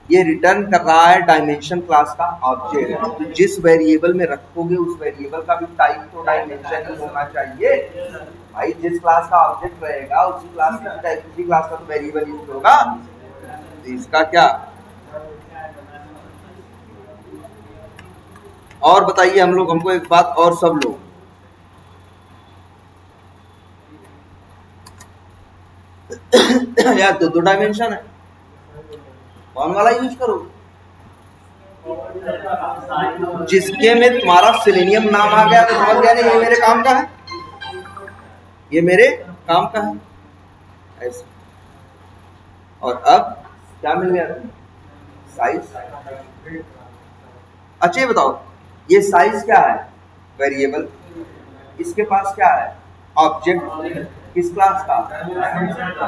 ये रिटर्न कर रहा है डायमेंशन क्लास का ऑब्जेक्ट। तो जिस वेरिएबल में रखोगे उस वेरिएबल का भी टाइप तो डायमेंशन ही होना चाहिए भाई। जिस क्लास का ऑब्जेक्ट रहेगा उसी क्लास का टाइप, उसी क्लास का तो वेरिएबल यूज होगा। तो इसका क्या, और बताइए हम लोग, हमको एक बात और, सब लोग यार दो डायमेंशन है, कौन वाला यूज करो, जिसके में तुम्हारा सेलेनियम नाम आ गया तो समझ गया नहीं ये मेरे काम का है, ये मेरे काम का है ऐसे। और अब क्या मिल गया, साइज। अच्छा ये बताओ, ये साइज क्या है, वेरिएबल। इसके पास क्या है, ऑब्जेक्ट। किस क्लास का,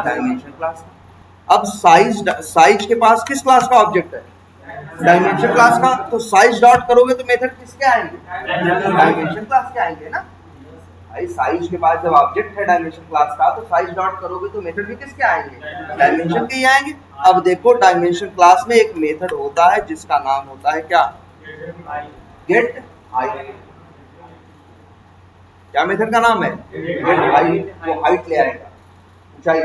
डायमेंशन क्लास का। अब साइज के पास किस क्लास का ऑब्जेक्ट है, डायमेंशन क्लास का। तो साइज डॉट करोगे तो मेथड किसके आएंगे, डायमेंशन क्लास के आएंगे ना भाई। साइज के पास जब ऑब्जेक्ट है डायमेंशन क्लास का तो साइज डॉट करोगे तो मेथड भी किसके आएंगे, डायमेंशन के ही आएंगे। अब देखो डायमेंशन क्लास में एक मेथड होता है जिसका नाम होता है क्या, गेट हाइट। क्या मेथड का नाम है, गेट हाइट। वो हाइट ले आएगा, ऊंचाई।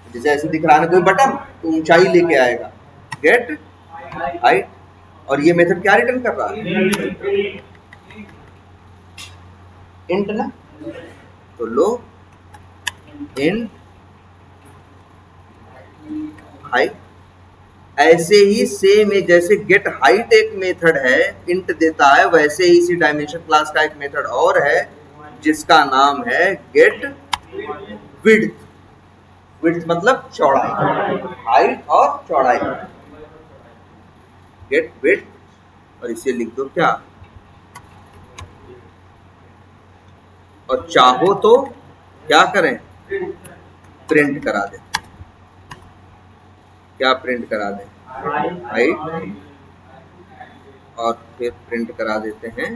जैसे ऐसे दिख रहा है कोई बटन तो ऊंचाई लेके आएगा, गेट हाइट। और ये मेथड क्या रिटर्न कर रहा है, इंट ना। तो लो इंट हाइट। ऐसे ही सेम है, जैसे गेट हाइट एक मेथड है इंट देता है, वैसे ही इसी डायमेंशन क्लास का एक मेथड और है जिसका नाम है गेट विड्थ। विड्थ मतलब चौड़ाई, हाइट और चौड़ाई, गेट विड्थ। और इसे लिख दो क्या, और चाहो तो क्या करें, प्रिंट करा दें। क्या प्रिंट करा दें, हाइट, और फिर प्रिंट करा देते हैं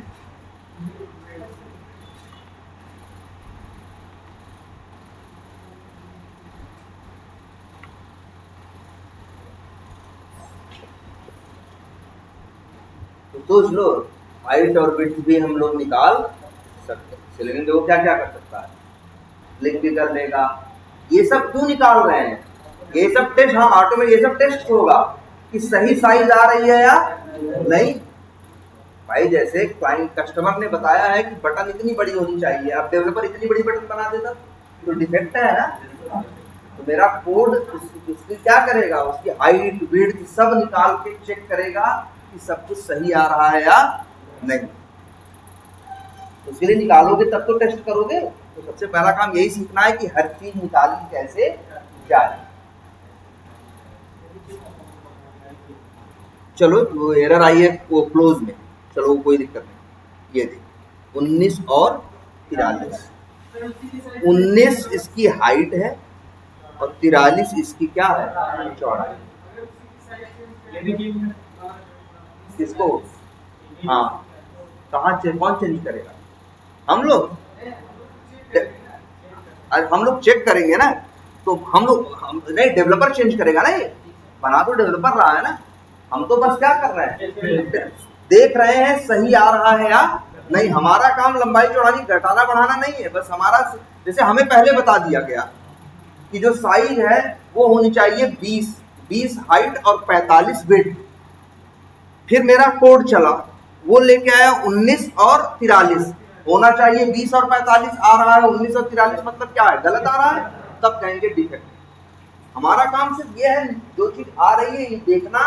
तो सोच लो हाइट और विड्थ भी हम लोग निकाल सकते हैं। लेकिन देखो क्या क्या कर सकता है, क्लिक भी कर लेगा। ये सब क्यों निकाल रहे हैं, ये सब टेस्ट, हाँ ऑटोमेटिक ये सब टेस्ट होगा कि सही साइज आ रही है या नहीं। भाई जैसे क्लाइंट कस्टमर ने बताया है कि बटन इतनी बड़ी होनी चाहिए, अब डेवलपर इतनी बड़ी बटन बना देता तो डिफेक्ट है ना। तो मेरा कोड उसकी क्या करेगा, उसकी हाइट विड्थ सब निकाल के चेक करेगा कि सब कुछ सही आ रहा है या नहीं। उसके लिए निकालोगे तब तो टेस्ट करोगे। तो सबसे पहला काम यही सीखना है कि हर चीज निकाली कैसे जाए। चलो वो एरर आई है वो क्लोज में, चलो कोई दिक्कत नहीं। ये देख 19 और 43, 19 इसकी हाइट है और 43 इसकी क्या है, चौड़ाई। किसको, हाँ कहाँ कौन चेंज करेगा, हम लोग चेक करेंगे ना। तो हम नहीं, डेवलपर चेंज करेगा ना, ये बना तो डेवलपर रहा है ना। हम तो बस क्या कर रहे हैं, देख रहे हैं सही आ रहा है या नहीं। हमारा काम लंबाई चौड़ाई घटाना बढ़ाना नहीं है, बस हमारा जैसे हमें पहले बता दिया गया कि जो साइज है वो होनी चाहिए 20 हाइट और 45 विड्थ। फिर मेरा कोड चला, वो लेके आया 19 और 43, होना चाहिए 20 और 45, आ रहा है 19 और 43, मतलब क्या है, गलत आ रहा है, तब कहेंगे डिफेक्ट। हमारा काम सिर्फ ये है, जो चीज आ रही है ये देखना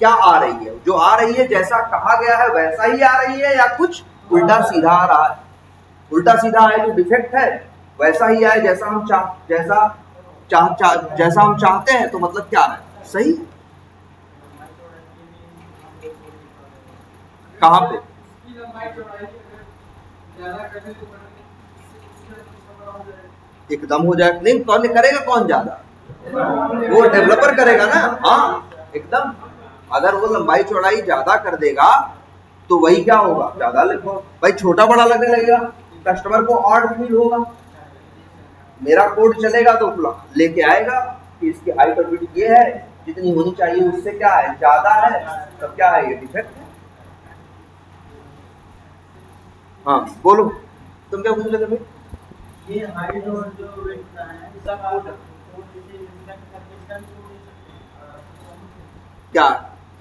क्या आ रही है, जो आ रही है जैसा कहा गया है वैसा ही आ रही है या कुछ उल्टा सीधा आ रहा है। उल्टा सीधा है तो डिफेक्ट है, वैसा ही आए जैसा हम जैसा हम चाहते हैं तो मतलब क्या है, सही। कहाँ पे, एकदम हो जाए नहीं, कौन करेगा, कौन ज्यादा, वो डेवलपर करेगा ना। हाँ एकदम, अगर वो लंबाई चौड़ाई ज्यादा कर देगा तो वही क्या होगा, ज्यादा लिखो भाई, छोटा बड़ा लगने लगेगा, कस्टमर को ऑड फील होगा। मेरा कोड चलेगा तो लेके आएगा कि इसकी हाइट और विड्थ ये है, जितनी होनी चाहिए उससे क्या है ज्यादा है, तब क्या है, ये डिफेक्ट है। हाँ बोलो, तुम क्या पूछ रहे थे भाई। ये हाइट और जो विड्थ है इसका क्या,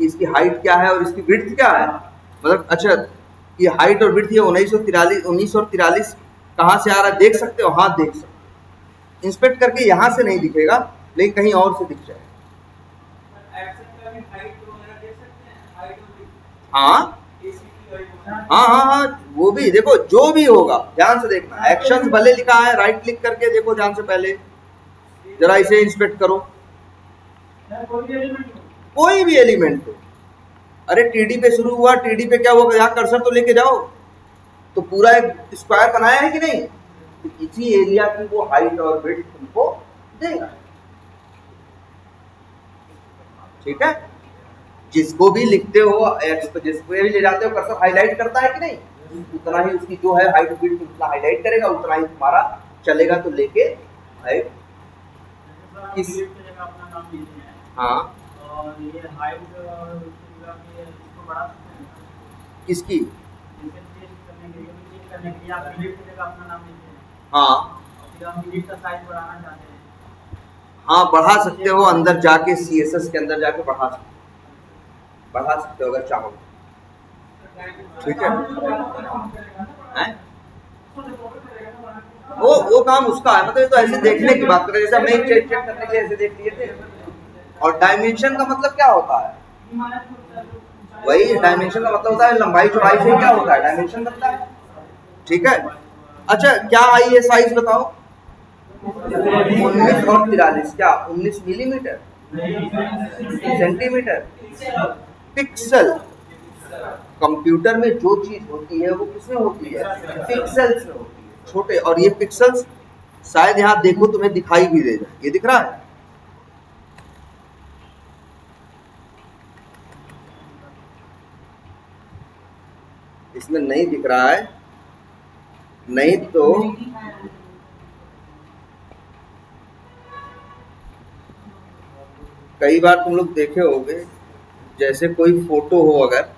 इसकी हाइट क्या है और इसकी विड्थ क्या है, मतलब अच्छा ये हाइट और विड्थ ये 19 और 43 कहाँ से आ रहा है देख सकते हो, हाँ देख सकते हो। इंस्पेक्ट करके यहाँ से नहीं दिखेगा लेकिन कहीं और से दिख जाएगा। हाँ हाँ हाँ हाँ, वो भी देखो, जो भी होगा ध्यान से देखना। एक्शंस भले लिखा है, राइट क्लिक करके देखो ध्यान से, पहले जरा इसे इंस्पेक्ट करो, कोई भी एलिमेंट हो। अरे टीडी पे शुरू हुआ, टीडी पे क्या हुआ, यहाँ कर्सर तो लेके जाओ, तो पूरा एक स्क्वायर बनाया है कि नहीं, तो इसी एरिया की वो हाइट और विड्थ तुमको देगा। ठीक है, जिसको भी लिखते हो, जिसको भी ले जाते हो कर्सर हाईलाइट करता है कि नहीं, उतना ही उसकी जो है हाइट विड्थ उतना हाईलाइट करेगा, उतना ही तुम्हारा चलेगा। तो लेके हाइट किस, हाँ और ये हाइट किसकी, हाँ हाँ बढ़ा सकते हो, अंदर जाके CSS के अंदर जाके बढ़ा सकते हो अगर चाहो। ठीक है, वो काम उसका है, मतलब तो ऐसे देखने की बात करें, जैसे हमने चेक करने के लिए ऐसे देख लिए थे। और डायमेंशन का मतलब क्या होता है, वही डायमेंशन का मतलब होता है लंबाई चौड़ाई से क्या होता है, डायमेंशन बनता है। ठीक है, अच्छा क्या आई है साइज बताओ, 19 और 43, क्या 19 मिलीमीटर, सेंटीमीटर, पिक्सल। कंप्यूटर में जो चीज होती है वो किसमें होती है, पिक्सेल्स में होती है। छोटे, और ये पिक्सल्स शायद यहाँ देखो तुम्हें दिखाई भी दे जाए, ये दिख रहा है, इसमें नहीं दिख रहा है, नहीं तो कई बार तुम लोग देखे होगे, जैसे कोई फोटो हो अगर,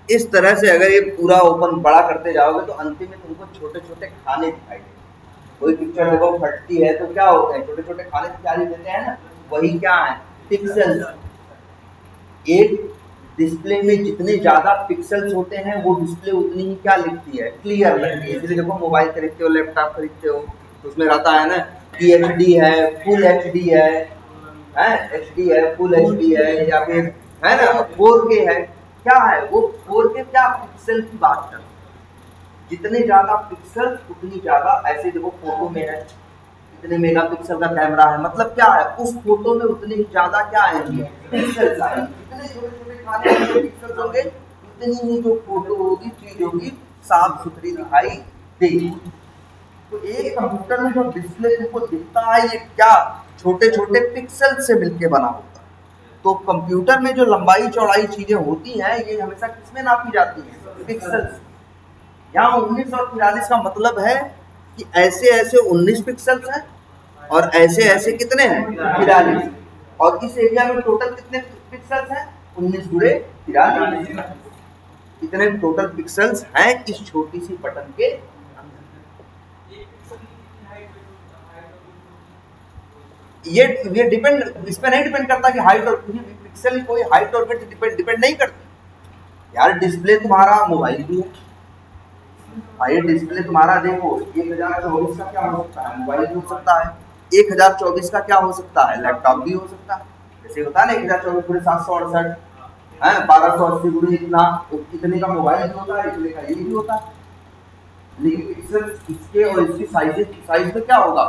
इस तरह से अगर ये पूरा ओपन बड़ा करते जाओगे तो अंतिम में तुमको छोटे छोटे खाने दिखाई देंगे। कोई पिक्चर होगा फटती है तो क्या होते हैं, छोटे छोटे खाने दिखाई देते हैं ना, वही क्या है, पिक्सल्स। एक डिस्प्ले में जितने ज्यादा पिक्सल्स होते हैं वो डिस्प्ले उतनी ही क्या लिखती है, क्लियर लगती है। इसलिए देखो मोबाइल खरीदते हो, लैपटॉप खरीदते हो तो उसमें रहता है ना कि HD है, फुल HD है, HD है, फुल HD है, या फिर है ना 4K है। क्या है वो 4K, क्या पिक्सल की बात कर, जितने ज्यादा पिक्सल उतनी ज्यादा, ऐसे देखो फोटो में है इतने मेगापिक्सल का कैमरा है, मतलब क्या है उस फोटो में उतने ही ज्यादा क्या आएंगे, पिक्सल्स आएंगे। जितने छोटे छोटे खाने में पिक्सल्स होंगे उतनी ही जो फोटो होगी, चीज होगी, साफ सुथरी दिखाई देगी। तो एक कंप्यूटर में जो डिस्प्ले तुमको दिखता है ये क्या छोटे छोटे पिक्सल से मिलके बना होता है। तो कंप्यूटर में जो लंबाई चौड़ाई चीजें होती हैं ये हमेशा किसमें नापी जाती है, पिक्सल्स। यहाँ 19 और 43 का मतलब है कि ऐसे ऐसे 19 पिक्सल्स हैं और ऐसे ऐसे कितने हैं, 43। और इस एरिया में टोटल कितने पिक्सल्स हैं, 19 गुणे 43। इतने टोटल पिक्सल्स हैं इस छोटी सी बटन के ये डिपेंड, इस पे नहीं डिपेंड करता कि हाइट और पिक्सल की कोई हाइट और विड्थ डिपेंड नहीं करती यार। डिस्प्ले तुम्हारा मोबाइल भी है, हाई डिस्प्ले तुम्हारा देखो 1024 का क्या हो सकता है, मोबाइल भी हो सकता है, 1024 का क्या हो सकता है, लैपटॉप भी हो सकता है। जैसे होता है ना 1024 गुणे 768 है, 1280 गुणे इतना, तो इतने का मोबाइल भी होता है, इतने का ये भी होता है। लेकिन पिक्सल इसके और इसकी साइज में क्या होगा,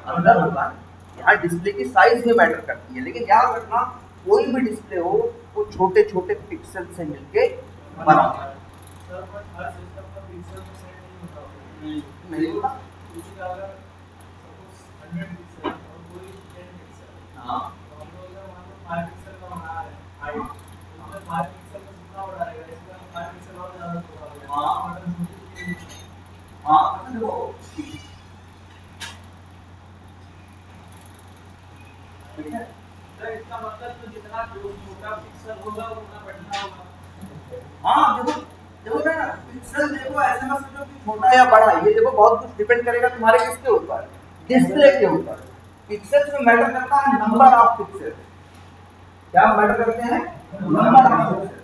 अंदर होगा। यहाँ डिस्प्ले की साइज भी मैटर करती है, लेकिन याद रखना कोई भी डिस्प्ले हो वो छोटे छोटे पिक्सल से मिलके बना है। नहीं होता इसका मतलब तो जितना छोटा पिक्सल होगा उतना बढ़िया होगा। हाँ देखो देखो ना, पिक्सल देखो ऐसे मत सोचो कि छोटा या बड़ा, ये देखो बहुत कुछ डिपेंड करेगा तुम्हारे किसके ऊपर, डिस्प्ले के ऊपर। पिक्सल्स में मैटर करता है नंबर ऑफ पिक्सल, क्या मैटर करते हैं, नंबर ऑफ पिक्सल।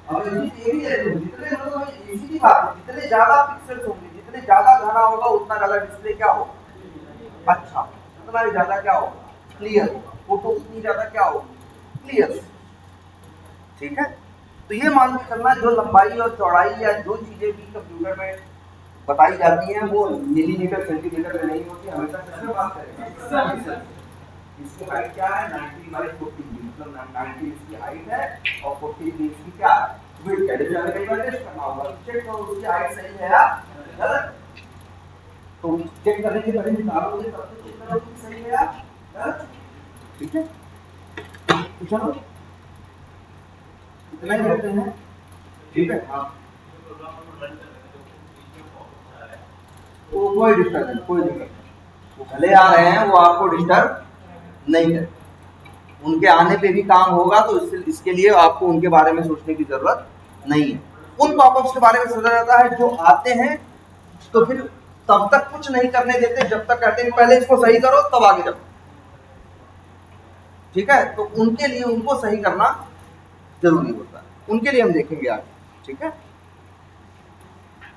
अब ये भी है, जितने मतलब इसी की बात है, जितने ज्यादा पिक्सल्स होंगे, जितने ज्यादा घना होगा उतना ज्यादा डिस्प्ले क्या होगा, अच्छा उतना ही ज्यादा क्या होगा, क्लियर होगा। फोटो उतनी ज्यादा क्या होगी, क्लियर। ठीक है, तो ये मान के चलना जो लंबाई और चौड़ाई या जो चीजें भी कंप्यूटर में बताई जाती हैं वो मिलीमीटर सेंटीमीटर में नहीं होती, हमेशा किसमें बात करेंगे, इसकी हाइट क्या है 90/40, मतलब 90 इसकी हाइट है और 40 इसकी क्या विड्थ है। जब कई बार टेस्ट करना होगा चेक करो उसकी हाइट सही है या गलत, तो चेक करने के बाद निकालोगे तब तो चेक करो कि सही है या गलत। ठीक है, तो चलो इतना ही करते हैं। ठीक है, हाँ तो कोई डिस्टर्ब नहीं, कोई दिक्कत नहीं, वो भले आ रहे हैं वो आपको डिस्टर्ब नहीं है, उनके आने पे भी काम होगा, तो इसके लिए आपको उनके बारे में सोचने की जरूरत नहीं है। उन पॉपअप्स के बारे में सोचा जाता है जो आते हैं तो फिर तब तक कुछ नहीं करने देते जब तक कहते हैं पहले इसको सही करो तब आगे जाओ। ठीक है, तो उनके लिए उनको सही करना जरूरी होता है, उनके लिए हम देखेंगे आगे। ठीक है।